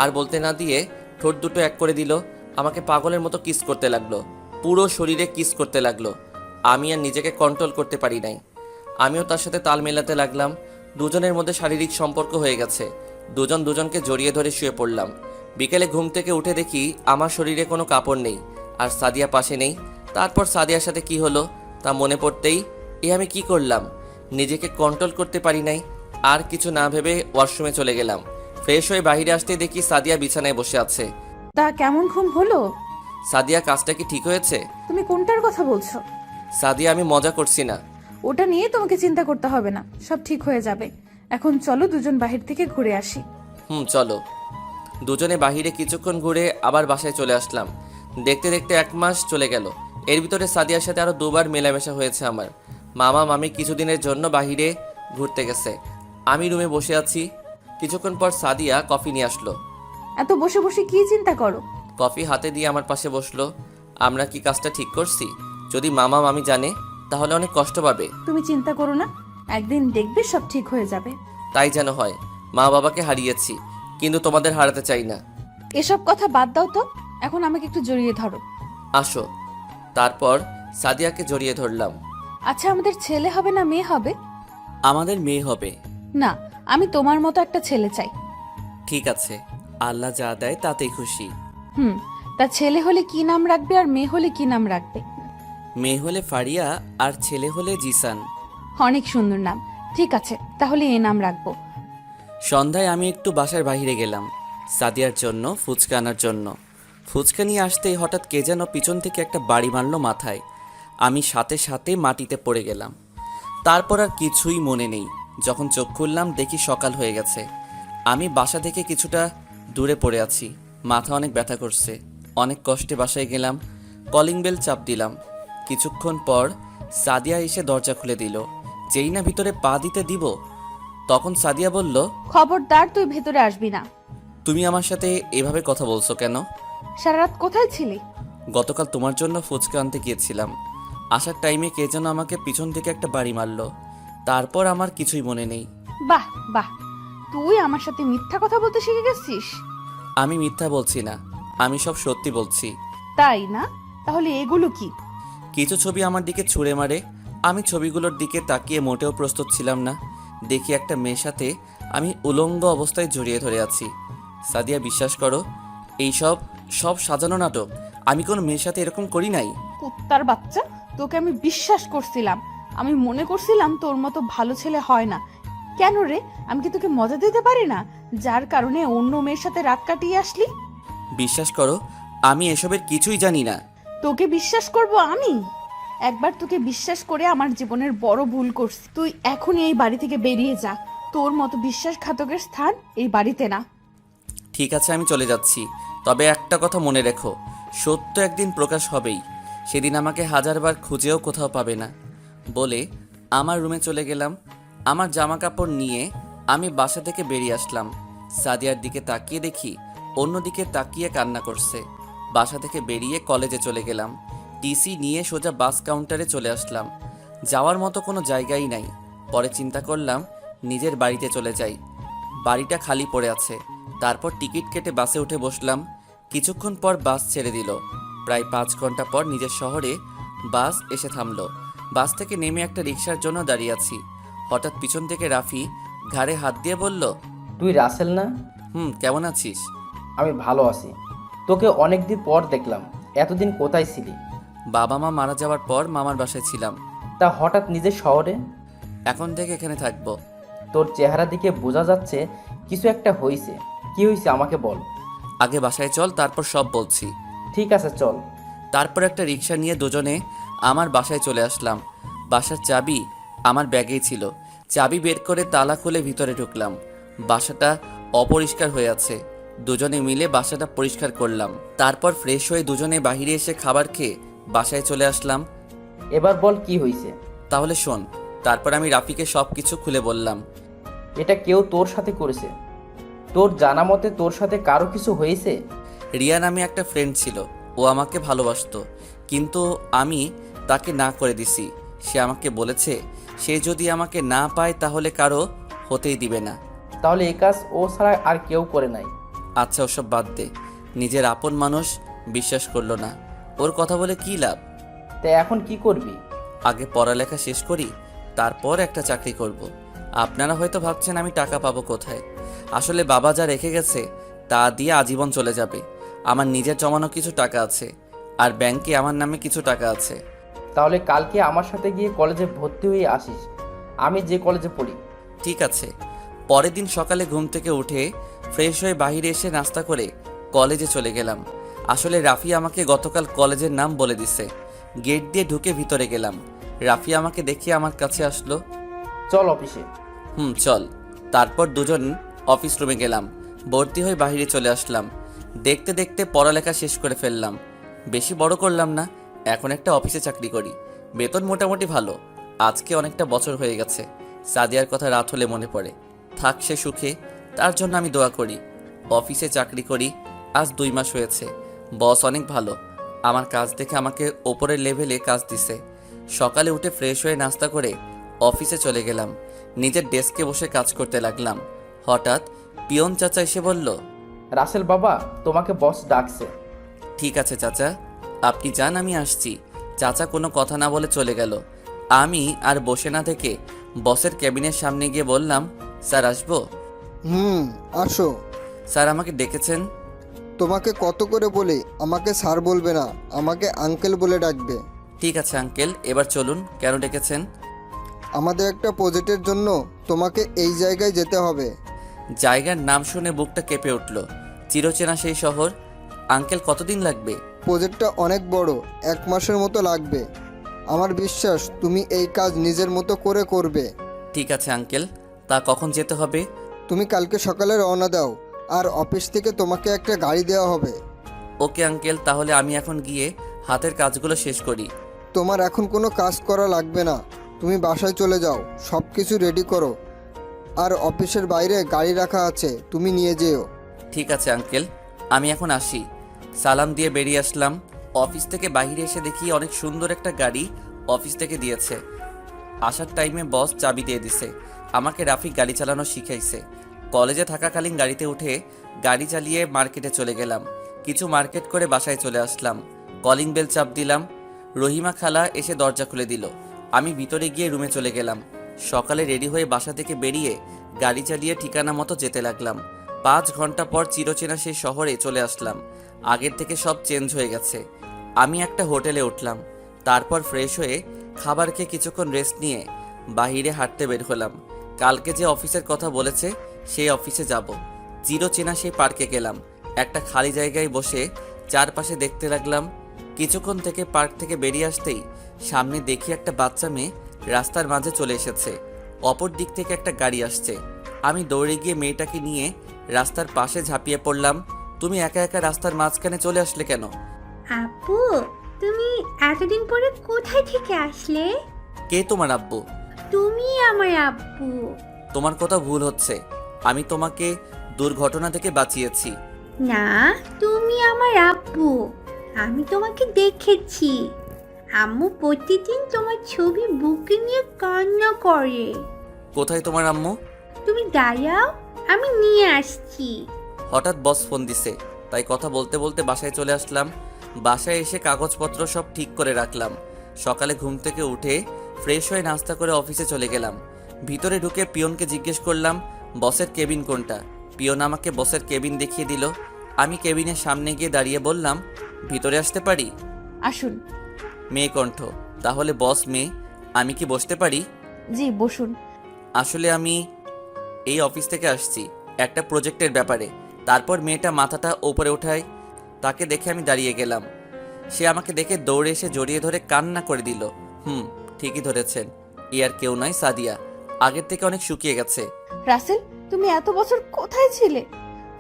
আর বলতে না দিয়ে ঠোঁট দুটো এক করে দিল। আমাকে পাগলের মতো কিস করতে লাগলো, পুরো শরীরে কিস করতে লাগলো। আমি আর নিজেকে কন্ট্রোল করতে পারি নাই। আমিও তার সাথে তাল মেলাতে লাগলাম। দুজনের মধ্যে শারীরিক সম্পর্ক হয়ে গেছে। দুজন দুজনকে জড়িয়ে ধরে শুয়ে পড়লাম। বিকেলে ঘুম থেকে উঠে দেখি আমার শরীরে কোনো কাপড় নেই, আর সাদিয়া পাশে নেই। তারপর সাদিয়ার সাথে কি হলো তা মনে পড়তেই আমি কি করলাম, নিজেকে কন্ট্রোল করতে পারি নাই। আর কিছু না ভেবে ওয়াশরুমে চলে গেলাম। ফ্রেশ হয়ে বাইরে আসতে দেখি সাদিয়া বিছানায় বসে আছে। তা কেমন ঘুম হলো? সাদিয়া, কাজটা কি ঠিক হয়েছে? তুমি কোনটার কথা বলছো? সাদিয়া, আমি মজা করছি না। ওটা নিয়ে তোমাকে চিন্তা করতে হবে না, সব ঠিক হয়ে যাবে। এখন চলো দুজন বাহির থেকে ঘুরে আসি। চলো। দুজনে বাহিরে কিছুক্ষণ ঘুরে আবার বাসায় চলে আসলাম। দেখতে দেখতে 1 মাস চলে গেল। এর ভিতরে সাদিয়ার সাথে আরও 2 বার মেলামেশা হয়েছে আমার। মামা মামি কিছুদিনের জন্য বাহিরে ঘুরতে গেছে। আমি রুমে বসে আছি। কিছুক্ষণ পর সাদিয়া কফি নিয়ে আসলো। এত বসে বসে কি চিন্তা করো? কফি হাতে দিয়ে আমার পাশে বসলো। আমরা কি কাজটা ঠিক করছি? যদি মামা মামি জানে তাহলে অনেক কষ্ট পাবে। তুমি চিন্তা করো না, একদিন দেখবে সব ঠিক হয়ে যাবে। তাই যেন হয়। মা বাবাকে হারিয়েছি, কিন্তু তোমাদের হারাতে চাই না। এসব কথা বাদ দাও তো, এখন আমাকে একটু জড়িয়ে ধরো। আসো। তারপর সাদিয়াকে জড়িয়ে ধরলাম। আচ্ছা, আমাদের ছেলে হবে না মেয়ে হবে? আমাদের মেয়ে হবে। না, আমি তোমার মতো একটা ছেলে চাই। ঠিক আছে, আল্লাহ যা দেয় তাতেই খুশি। তা ছেলে হলে কি নাম রাখবে আর মেয়ে হলে কি নাম রাখবে? মেয়ে হলে ফারিয়া আর ছেলে হলে জিসান। অনেক সুন্দর নাম। ঠিক আছে, তাহলে এ নাম রাখবো। সন্ধ্যায় আমি একটু বাসার বাইরে গেলাম সাদিয়ার জন্য ফুচকা আনার জন্য। ফুচকা নিয়ে আসতেই হঠাৎ কে যেন পিছন থেকে একটা বাড়ি মারল মাথায়। আমি সাথে সাথে মাটিতে পড়ে গেলাম। তারপর আর কিছুই মনে নেই। যখন চোখ খুললাম দেখি সকাল হয়ে গেছে। আমি বাসা থেকে কিছুটা দূরে পড়ে আছি। মাথা অনেক ব্যথা করছে। অনেক কষ্টে বাসায় গেলাম। কলিং বেল চাপ দিলাম। কিছুক্ষণ পর সাদিয়া এসে দরজা খুলে দিল। যেই না ভিতরে পা দিতে দিব তখন সাদিয়া বলল, খবরদার তুই ভেতরে আসবি না। তুমি আমার সাথে এভাবে কথা বলছো কেন? সারা রাত কোথায় ছিলি? গতকাল তোমার জন্য ফুচকা আনতে গিয়েছিলাম। আসার টাইমে কে যেন আমাকে পিছন থেকে একটা বাড়ি মারলো। তারপর আমার কিছুই মনে নেই। বাহ বাহ, তুই আমার সাথে মিথ্যা কথা বলতে শিখে গেছিস। আমি মিথ্যা বলছি না, আমি সব সত্যি বলছি। তাই না? তাহলে এগুলো কি? কিছু ছবি আমার দিকে ছুঁড়ে মারে। আমি ছবিগুলোর দিকে তাকিয়ে মোটেও প্রস্তুত ছিলাম না। দেখি একটা মেয়ের সাথে আমি উলঙ্গ অবস্থায় জড়িয়ে ধরে আছি। সাদিয়া, বিশ্বাস করো, এইসব সব সাজানো নাটক। আমি কোনো মেয়ের সাথে এরকম করি নাই। কুত্তার বাচ্চা, তোকে আমি বিশ্বাস করছিলাম। আমি মনে করছিলাম তোর মতো ভালো ছেলে হয় না। কেন রে, আমি কি তোকে মজা দিতে পারি না, যার কারণে অন্য মেয়ের সাথে রাত কাটিয়ে আসলি? বিশ্বাস করো, আমি এসবের কিছুই জানি না। তোকে বিশ্বাস করব আমি? একবার তোকে বিশ্বাস করে আমার জীবনের বড় ভুল করছি। তুই এখনই এই বাড়ি থেকে বেরিয়ে যা। তোর মতো বিশ্বাসঘাতকের স্থান এই বাড়িতে না। ঠিক আছে, আমি চলে যাচ্ছি। তবে একটা কথা মনে রেখো, সত্য একদিন প্রকাশ হবেই। সেদিন আমাকে 1000বার খুঁজেও কোথাও পাবে না। বলে আমার রুমে চলে গেলাম। আমার জামা কাপড় নিয়ে আমি বাসা থেকে বেরিয়ে আসলাম। সাদিয়ার দিকে তাকিয়ে দেখি অন্যদিকে তাকিয়ে কান্না করছে। বাসা থেকে বেরিয়ে কলেজে চলে গেলাম। টিসি নিয়ে সোজা বাস কাউন্টারে চলে আসলাম। যাওয়ার মতো কোনো জায়গাই নাই। পরে চিন্তা করলাম নিজের বাড়িতে চলে যাই। বাড়িটা খালি পড়ে আছে। তারপর টিকিট কেটে বাসে উঠে বসলাম। কিছুক্ষণ পর বাস ছেড়ে দিল। প্রায় 5 ঘন্টা পর নিজের শহরে বাস এসে থামলো। বাস থেকে নেমে একটা রিকশার জন্য দাঁড়িয়ে আছি। হঠাৎ পিছন থেকে রাফি ঘাড়ে হাত দিয়ে বলল, তুই রাসেল না? কেমন আছিস? আমি ভালো আছি। তোকে অনেকদিন পর দেখলাম। এতদিন কোথায় ছিলি? বাবা মা মারা যাওয়ার পর মামার বাসায় ছিলাম। তা হঠাৎ নিজের শহরে? এখন থেকে এখানে থাকবো। তোর চেহারা দিকে বোঝা যাচ্ছে কিছু একটা হয়েছে। কি হয়েছে আমাকে বল। আগে বাসায় চল, তারপর সব বলছি। ঠিক আছে, চল। তারপর একটা রিকশা নিয়ে দুজনে আমার বাসায় চলে আসলাম। বাসার চাবি আমার ব্যাগেই ছিল। চাবি বের করে তালা খুলে ভিতরে ঢুকলাম। বাসাটা অপরিষ্কার হয়ে আছে। দুজনে মিলে বাসাটা পরিষ্কার করলাম। তারপর ফ্রেশ হয়ে দুজনে বাইরে এসে খাবার খেয়ে বাসায় চলে আসলাম। এবার বল কি হয়েছে। তাহলে শোন। তারপর আমি রাফিকে সব কিছু খুলে বললাম। এটা কেউ তোর সাথে করেছে? তোর জানা মতে তোর সাথে কারো কিছু হয়েছে? রিয়া নামে একটা ফ্রেন্ড ছিল। ও আমাকে ভালোবাসতো, কিন্তু আমি তাকে না করে দিছি। সে আমাকে বলেছে সে যদি আমাকে না পায় তাহলে কারো হতেই দিবে না। তাহলে এই কাজ ও ছাড়া আর কেউ করে নাই? আচ্ছা ওসব বাদ দে, নিজের আপন মানুষ বিশ্বাস করলো না, ওর কথা বলে কী লাভ? তাই এখন কি করবি? আগে পড়ালেখা শেষ করি, তারপর একটা চাকরি করব। আপনারা হয়তো ভাবছেন আমি টাকা পাবো কোথায়। আসলে বাবা যা রেখে গেছে তা দিয়ে আজীবন চলে যাবে। আমার নিজের জমানো কিছু টাকা আছে, আর ব্যাংকে আমার নামে কিছু টাকা আছে। তাহলে কালকে আমার সাথে গিয়ে কলেজে ভর্তি হয়ে আসিস, আমি যে কলেজে পড়ি। ঠিক আছে। পরের দিন সকালে ঘুম থেকে উঠে ফ্রেশ হয়ে বাইরে এসে নাস্তা করে কলেজে চলে গেলাম। আসলে রাফি আমাকে গতকাল কলেজের নাম বলে দিছে। গেট দিয়ে ঢুকে ভিতরে গেলাম। রাফি আমাকে দেখে আমার কাছে আসলো। চল অফিসে। চল। তারপর দুজন অফিস রুমে গেলাম। ভর্তি হয়ে বাইরে চলে আসলাম। দেখতে দেখতে পড়ালেখা শেষ করে ফেললাম। বেশি বড় করলাম না, এখন একটা অফিসে চাকরি করি। বেতন মোটামুটি ভালো। আজকে অনেকটা বছর হয়ে গেছে। সাদিয়ার কথা রাত হলে মনে পড়ে। থাক সে সুখে, তার জন্য আমি দোয়া করি। অফিসে চাকরি করি আজ 2 মাস হয়েছে। বস অনেক ভালো, আমার কাজ দেখে আমাকে ওপরের লেভেলে কাজ দিছে। সকালে উঠে ফ্রেশ হয়ে নাস্তা করে অফিসে চলে গেলাম। নিজের ডেস্কে বসে কাজ করতে লাগলাম। হঠাৎ পিয়ন চাচা এসে বলল, রাসেল বাবা, তোমাকে বস ডাকছে। ঠিক আছে চাচা, আপনি যান, আমি আসছি। চাচা কোনো কথা না বলে চলে গেল। আমি আর বসে না থেকে বসের কেবিনের সামনে গিয়ে বললাম, স্যার আসবো? আসো। স্যার আমাকে ডেকেছেন? তোমাকে কত করে বলি আমাকে স্যার বলবে না, আমাকে আঙ্কেল বলে ডাকবে। ঠিক আছে আঙ্কেল, এবার চলুন। কেন ডেকেছেন? আমাদের একটা প্রজেক্টের জন্য তোমাকে এই জায়গায় যেতে হবে। জায়গার নাম শুনে বুকটা কেঁপে উঠল। চিরচেনা সেই শহর। আঙ্কেল কতদিন লাগবে? প্রজেক্টটা অনেক বড়, 1 মাসের মতো লাগবে। আমার বিশ্বাস তুমি এই কাজ নিজের মতো করে করবে। ঠিক আছে আঙ্কেল, তা কখন যেতে হবে? তুমি কালকে সকালে রওনা দাও, আর অফিস থেকে তোমাকে একটা গাড়ি দেওয়া হবে। ওকে আঙ্কেল, তাহলে আমি এখন গিয়ে হাতের কাজগুলো শেষ করি। তোমার এখন কোনো কাজ করা লাগবে না, তুমি বাসায় চলে যাও, সব কিছু রেডি করো। আর অফিসের বাইরে গাড়ি রাখা আছে, তুমি নিয়ে যেও। ঠিক আছে আঙ্কেল, আমি এখন আসি। সালাম দিয়ে বেরিয়ে আসলাম। অফিস থেকে বাইরে এসে দেখি অনেক সুন্দর একটা গাড়ি অফিস থেকে দিয়েছে। আসার টাইমে বস চাবি দিয়ে দিছে। আমাকে রাফিক গাড়ি চালানো শিখাইছে। কলেজে থাকাকালীন গাড়িতে উঠে গাড়ি চালিয়ে মার্কেটে চলে গেলাম। কিছু মার্কেট করে বাসায় চলে আসলাম। কলিং বেল চাপ দিলাম। রহিমা খালা এসে দরজা খুলে দিল। আমি ভিতরে গিয়ে রুমে চলে গেলাম। সকালে রেডি হয়ে বাসা থেকে বেরিয়ে গাড়ি চালিয়ে ঠিকানা মতো যেতে লাগলাম। 5 ঘন্টা পর চিরচেনা সেই শহরে চলে আসলাম। আগের থেকে সব চেঞ্জ হয়ে গেছে। আমি একটা হোটেলে উঠলাম। তারপর ফ্রেশ হয়ে খাবার খেয়ে কিছুক্ষণ রেস্ট নিয়ে বাইরে হাঁটতে বের হলাম। কালকে যে অফিসের কথা বলেছে সেই অফিসে যাব। চিরচেনা সেই পার্কে গেলাম। একটা খালি জায়গায় বসে চারপাশে দেখতে লাগলাম। কিছুক্ষণ থেকে পার্ক থেকে বেরিয়ে আসতেই সামনে দেখি একটা বাচ্চা মেয়ে রাস্তার মাঝে চলে এসেছে। অপর দিক থেকে একটা গাড়ি আসছে। আমি দৌড়ে গিয়ে মেয়েটাকে নিয়ে রাস্তার পাশে ঝাঁপিয়ে পড়লাম। তুমি একা একা রাস্তার মাঝখানে চলে আসলে কেন? আপু, তুমি এতদিন পরে কোথায় থেকে আসলে? কে তোমার আব্বু? তুমি আমার আব্বু। তোমার কথা ভুল হচ্ছে। আমি তোমাকে দুর্ঘটনা থেকে বাঁচিয়েছি। না, তুমি আমার আব্বু। আমি তোমাকে দেখেছি। আম্মু প্রতিদিন তোমার ছবি বুকে নিয়ে কান্না করে। কোথায় তোমার আম্মু? তুমি দাঁড়াও, আমি নিয়ে আসছি। হঠাৎ বস ফোন দিছে, তাই কথা বলতে বলতে বাসায় চলে আসলাম। বাসায় এসে কাগজপত্র সব ঠিক করে রাখলাম। সকালে ঘুম থেকে উঠে ফ্রেশ হয়ে নাস্তা করে অফিসে চলে গেলাম। ভিতরে ঢুকে পিয়নকে জিজ্ঞেস করলাম বসের কেবিন কোনটা। পিয়ন আমাকে বসের কেবিন দেখিয়ে দিল। আমি কেবিনের সামনে গিয়ে দাঁড়িয়ে বললাম, ভিতরে আসতে পারি? আসুন। মেয়ে কণ্ঠ, তাহলে বস মেয়ে, আমি কি বসতে পারি? জি বসুন। আসলে আমি এই অফিস থেকে আসছি একটা প্রজেক্টের ব্যাপারে। তারপর মেয়েটা মাথাটা ওপরে ওঠায়। তাকে দেখে আমি দাঁড়িয়ে গেলাম। সে আমাকে দেখে দৌড়ে এসে জড়িয়ে ধরে কান্না করে দিল। ঠিকই ধরেছেন, এ আর কেউ নয়, সাদিয়া। আগের থেকে অনেক শুকিয়ে গেছে। রাসেল, তুমি এত বছর কোথায় ছিলে?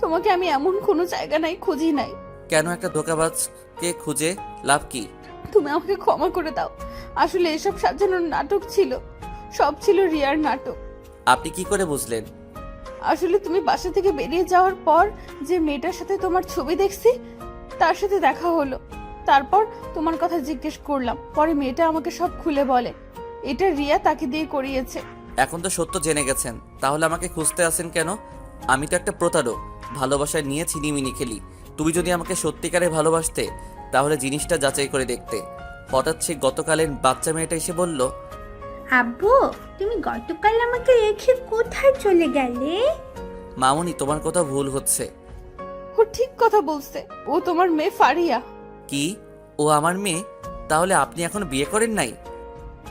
তোমাকে আমি এমন কোনো জায়গা নাই খুঁজি নাই। কেন? একটা ধোঁকাবাজকে খুঁজে লাভ কি? তুমি আমাকে ক্ষমা করে দাও। আসলে এসব সাজানোর নাটক ছিল, সব ছিল রিয়ার নাটক। আপনি কি করে বুঝলেন? আসলে তুমি বাসা থেকে বেরিয়ে যাওয়ার পর যে মেয়েটার সাথে তোমার ছবি দেখছি তার সাথে দেখা হলো। তারপর তোমার কথা জিজ্ঞেস করলাম, পরে মেয়েটা আমাকে সব খুলে বলে। এটা রিয়া তাকে দিয়ে করিয়েছে। এখন তো সত্য জেনে গেছেন, তাহলে আমাকে খুঁজতে আসেন কেন? আমি তো একটা প্রতারক, ভালোবাসায় নিয়ে ছিনিমিনি খেলি। তুমি যদি আমাকে সত্যিকারে ভালোবাসতে তাহলে জিনিসটা যাচাই করে দেখতে। হঠাৎ সে গতকালের বাচ্চা মেয়েটা এসে বলল, আব্বু, তুমি গতকাল আমাকে রেখে কোথায় চলে গেলে? মামুনি তোমার কথা ভুল হচ্ছে। ও ঠিক কথা বলছে, ও তোমার মেয়ে ফারিয়া। কি? ও আমার মেয়ে? তাহলে আপনি এখন বিয়ে করেন নাই?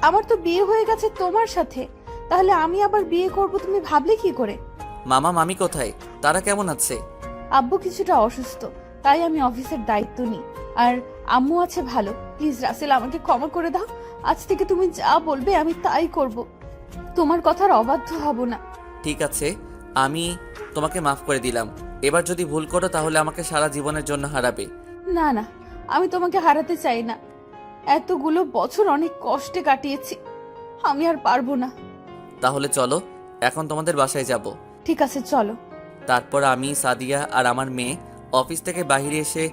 আমার তো বিয়ে হয়ে গেছে তোমার সাথে, তাহলে আমি আবার বিয়ে করব তুমি ভাবলে কি করে? মামা মামি কোথায়? তারা কেমন আছে? আব্বু কিছুটা অসুস্থ, তাই আমি অফিসের দায়িত্ব নিই। আর আম্মু আছে ভালো। প্লিজ রাসেল, আমাকে ক্ষমা করে দাও। আজ থেকে তুমি যা বলবে আমি তাই করব, তোমার কথার অবাধ্য হব না। ঠিক আছে, আমি তোমাকে মাফ করে দিলাম। এবার যদি ভুল করো তাহলে আমাকে সারা জীবনের জন্য হারাবে। না না, আমি তোমাকে হারাতে চাই না। এতগুলো বছর অনেক কষ্টে কাটিয়েছি, আমি আর পারবো না। তাহলে চলো, এখন তোমাদের বাসায় যাব। ঠিক আছে চলো। তারপর আমি, সাদিয়া আর আমার মেয়ে অফিস থেকে বাইরে এসে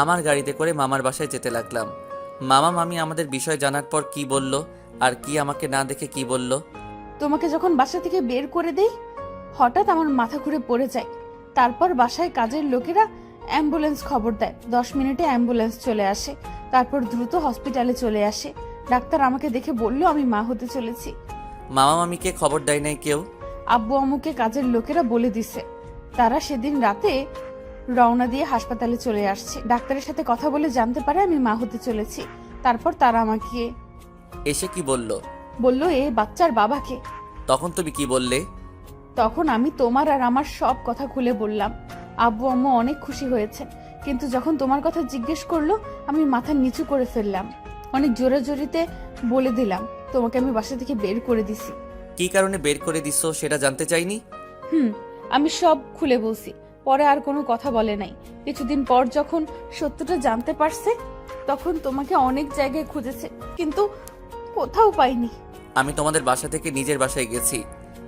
আমার গাড়িতে করে মামার বাসায় যেতে লাগলাম। মামা মামি আমাদের বিষয় জানার পর কি বলল আর কি আমাকে না দেখে কি বলল। তোমাকে যখন বাসা থেকে বের করে দেই, হঠাৎ আমার মাথা ঘুরে পড়ে যায়। তারপর বাসায় কাজের লোকেরা অ্যাম্বুলেন্স খবর দেয়। 10 মিনিটে অ্যাম্বুলেন্স চলে আসে। তারপর দ্রুত হসপিটালে চলে আসে। ডাক্তার আমাকে দেখে বলল আমি মা হতে চলেছি। মামা মামিকে খবর দেয় নাই কেউ? আব্বু আম্মুকে কাজের লোকেরা বলে দিছে। তারা সেদিন রাতে রওনা দিয়ে হাসপাতালে চলে আসছে। ডাক্তারের সাথে কথা বলে জানতে পারে আমি মা হতে চলেছি। তারপর তারা আমাকে এসে কি বলল? বলল এ বাচ্চার বাবাকে। তখন তুমি কি বললে? তখন আমি তোমার আর আমার সব কথা খুলে বললাম। আব্বু আম্মু অনেক খুশি হয়েছেন, কিন্তু যখন তোমার কথা জিজ্ঞেস করলো আমি মাথা নিচু করে ফেললাম। অনেক জোরাজোরিতে বলে দিলাম তোমাকে আমি বাসা থেকে বের করে দিছি। কি কারণে বের করে দিছো সেটা জানতে চাইনি? আমি সব খুলে বলছি। পরে আর কোনো কথা বলে নাই। কিছুদিন পর যখন সত্যটা জানতে পারছে, তখন তোমাকে অনেক জায়গায় খুঁজেছে, কিন্তু কোথাও পাইনি। আমি তোমাদের বাসা থেকে নিজের বাসায় গেছি,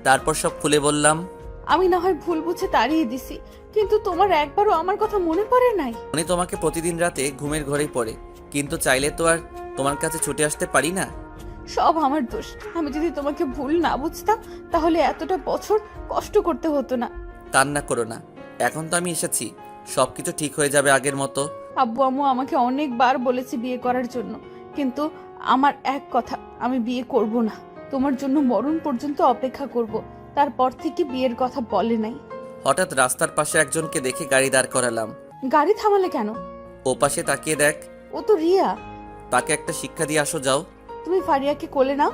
তারপর সব খুলে বললাম। আমি না হয় ভুল বুঝে তাড়িয়ে দিছি, কিন্তু তোমার একবারও আমার কথা মনে পড়ে নাই। উনি তোমাকে প্রতিদিন রাতে ঘুমের ঘরেই পড়ে, কিন্তু চাইলে তো আর তোমার কাছে ছুটে আসতে পারি না। সব আমার দোষ। আমি যদি তোমাকে ভুল না বুঝতাম তাহলে এতটা বছর কষ্ট করতে হতো না। কান্না করো না, এখন তো আমি এসেছি, সবকিছু ঠিক হয়ে যাবে আগের মতো। আব্বু আম্মু আমাকে অনেকবার বলেছে বিয়ে করার জন্য, কিন্তু আমার এক কথা, আমি বিয়ে করব না। তোমার জন্য মরণ পর্যন্ত অপেক্ষা করব। তারপর থেকে বিয়ের কথা বলে নাই। হঠাৎ রাস্তার পাশে একজনকে দেখে গাড়ি দাঁড় করালাম। গাড়ি থামালে কেন? ও পাশে তাকিয়ে দেখ। ও তো রিয়া। তাকে একটা শিক্ষা দিয়ে আসো, যাও। তুমি ফারিয়াকে কোলে নাও,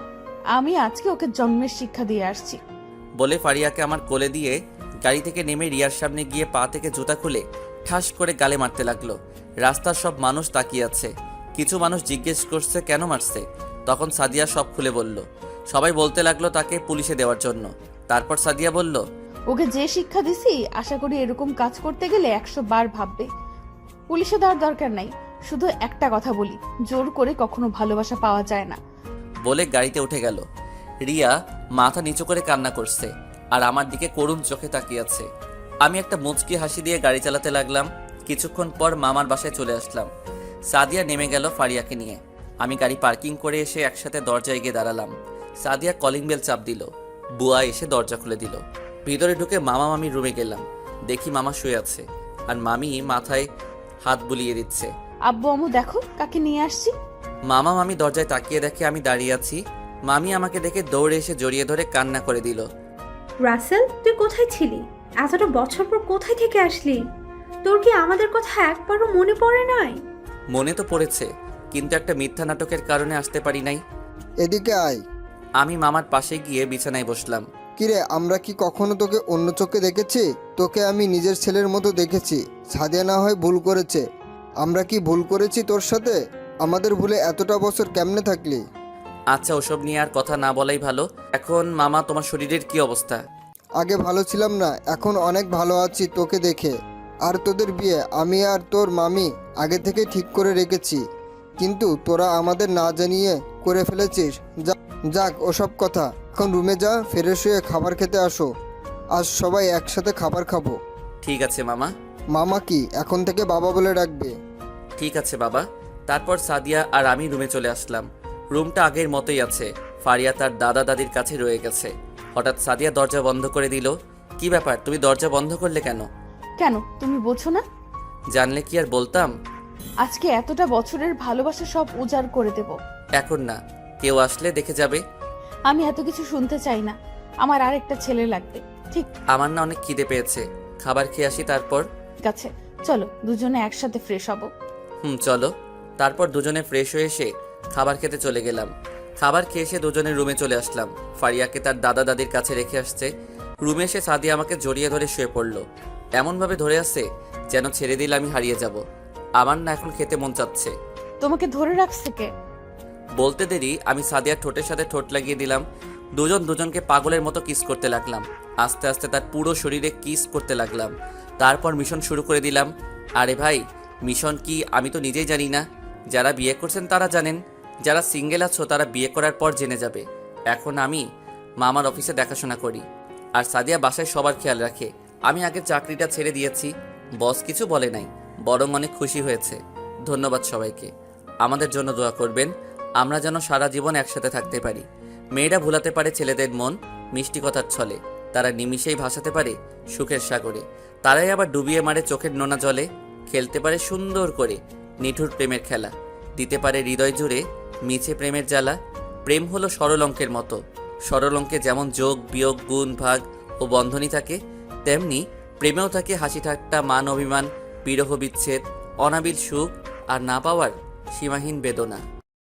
আমি আজকে ওকে জন্মের শিক্ষা দিয়ে আসছি। বলে ফারিয়াকে আমার কোলে দিয়ে গাড়ি থেকে নেমে রিয়ার সামনে গিয়ে পা থেকে জুতা খুলে ঠাস করে গালে মারতে লাগলো। রাস্তার সব মানুষ তাকিয়ে আছে। কিছু মানুষ জিজ্ঞেস করছে কেন মারছে। তখন সাদিয়া সব খুলে বলল। সবাই বলতে লাগলো তাকে পুলিশে দেওয়ার জন্য। তারপর সাদিয়া বলল, ওকে যে শিক্ষা দিছি, আশা করি এরকম কাজ করতে গেলে 100 বার ভাববে। পুলিশে দেওয়ার দরকার নাই। শুধু একটা কথা বলি, জোর করে কখনো ভালোবাসা পাওয়া যায় না। বলে গাড়িতে উঠে গেল। রিয়া মাথা নিচু করে কান্না করছে আর আমার দিকে করুণ চোখে তাকিয়ে আছে। আমি একটা মুচকি হাসি দিয়ে গাড়ি চালাতে লাগলাম। কিছুক্ষণ পর মামার বাসায় চলে আসলাম। সাদিয়া নেমে গেল ফারিয়াকে নিয়ে। আমি গাড়ি পার্কিং করে এসে একসাথে দরজায় গিয়ে দাঁড়ালাম। সাদিয়া কলিং বেল চাপ দিল। বুয়া এসে দরজা খুলে দিল। ভিতরে ঢুকে মামা মামির রুমে গেলাম। দেখি মামা শুয়ে আছে আর মামি মাথায় হাত বুলিয়ে দিচ্ছে। আব্বু আম্মু দেখো কাকে নিয়ে আসছি। মামা মামি দরজায় তাকিয়ে দেখে আমি দাঁড়িয়ে আছি। মামি আমাকে দেখে দৌড়ে এসে জড়িয়ে ধরে কান্না করে দিল। রাসেল, তুই কোথায় ছিলি? এতটা বছর পর কোথায় থেকে আসলি? তোর কি আমাদের কথা একবারও মনে পড়ে নাই? মনে তো পড়েছে, কিন্তু একটা মিথ্যা নাটকের কারণে আসতে পারি নাই। এদিকে আয়। আমি মামার পাশে গিয়ে বিছানায় বসলাম। কিরে, আমরা কি কখনো তোকে অন্য চোখে দেখেছি? তোকে আমি নিজের ছেলের মতো দেখেছি। সাদিয়া না হয় ভুল করেছে, আমরা কি ভুল করেছি তোর সাথে? আমাদের ভুলে এতটা বছর কেমনে থাকলি? আচ্ছা, ওসব নিয়ে আর কথা না বলাই ভালো। এখন মামা, তোমার শরীরের কি অবস্থা? আগে ভালো ছিলাম না, এখন অনেক ভালো আছি তোকে দেখে। আর তোদের বিয়ে আমি আর তোর মামি আগে থেকে ঠিক করে রেখেছি, কিন্তু তোরা আমাদের না জানিয়ে করে ফেলেছিস। যাক ওসব কথা, এখন রুমে যা, ফ্রেশ হয়ে খাবার খেতে আসো। আজ সবাই একসাথে খাবার খাবো। ঠিক আছে মামা। মামা কি এখন থেকে বাবা বলে ডাকবে? ঠিক আছে বাবা। তারপর সাদিয়া আর আমি রুমে চলে আসলাম। রুমটা আগের মতোই আছে, ফারিয়া তার দাদা দাদির কাছে রয়ে গেছে। হঠাৎ সাদিয়া দরজা বন্ধ করে দিল। কি ব্যাপার, তুমি দরজা বন্ধ করলে কেন? কেন তুমি বোঝো না? জানলে কি আর বলতাম। আজকে এতটা বছরের ভালোবাসা সব উজাড় করে দেব। এখন না, কেউ আসলে দেখে যাবে। আমি এত কিছু শুনতে চাই না। আমার আরেকটা ছেলে লাগবে। ঠিক আমার না অনেক খিদে পেয়েছে, খাবার খেয়ে আসি তারপর। আছে, চলো দুজনে একসাথে ফ্রেশ হব। চলো। তারপর দুজনে ফ্রেশ হয়ে এসে খাবার খেতে চলে গেলাম। খাবার খেয়ে এসে দুজনে রুমে চলে আসলাম। ফারিয়াকে তার দাদা দাদির কাছে রেখে আসছে। রুমে এসে সাদিয়া আমাকে জড়িয়ে ধরে শুয়ে পড়লো। এমনভাবে ধরে আসছে যেন ছেড়ে দিলে আমি হারিয়ে যাব। আমার না এখন খেতে মন চাচ্ছে। তোমাকে ধরে রাখছে কে? বলতে দেরি আমি সাদিয়ার ঠোঁটের সাথে ঠোঁট লাগিয়ে দিলাম। দুজন দুজনকে পাগলের মতো কিস করতে লাগলাম। আস্তে আস্তে তার পুরো শরীরে কিস করতে লাগলাম। তারপর মিশন শুরু করে দিলাম। আরে ভাই, মিশন কি আমি তো নিজেই জানি না। যারা বিয়ে করছেন তারা জানেন, যারা সিঙ্গেল আছো তারা বিয়ে করার পর জেনে যাবে। এখন আমি মামার অফিসে দেখাশোনা করি, আর সাদিয়া বাসায় সবার খেয়াল রাখে। আমি আগে চাকরিটা ছেড়ে দিয়েছি, বস কিছু বলে নাই, বরং অনেক খুশি হয়েছে। ধন্যবাদ সবাইকে। আমাদের জন্য দোয়া করবেন, আমরা যেন সারা জীবন একসাথে থাকতে পারি। মেয়েরা ভুলাতে পারে ছেলেদের মন মিষ্টি কথার ছলে, তারা নিমিষেই ভাসাতে পারে সুখের সাগরে, তারাই আবার ডুবিয়ে মারে চোখের নোনা জলে। খেলতে পারে সুন্দর করে নিঠুর প্রেমের খেলা, দিতে পারে হৃদয় জুড়ে মিছে প্রেমের জ্বালা। প্রেম হলো সরল অঙ্কের মতো, সরল অঙ্কে যেমন যোগ বিয়োগ গুণ ভাগ ও বন্ধনী থাকে, তেমনি প্রেমেও থাকে হাসি ঠাট্টা মান অভিমান বিরহ বিচ্ছেদ অনাবিল সুখ আর না পাওয়ার সীমাহীন বেদনা।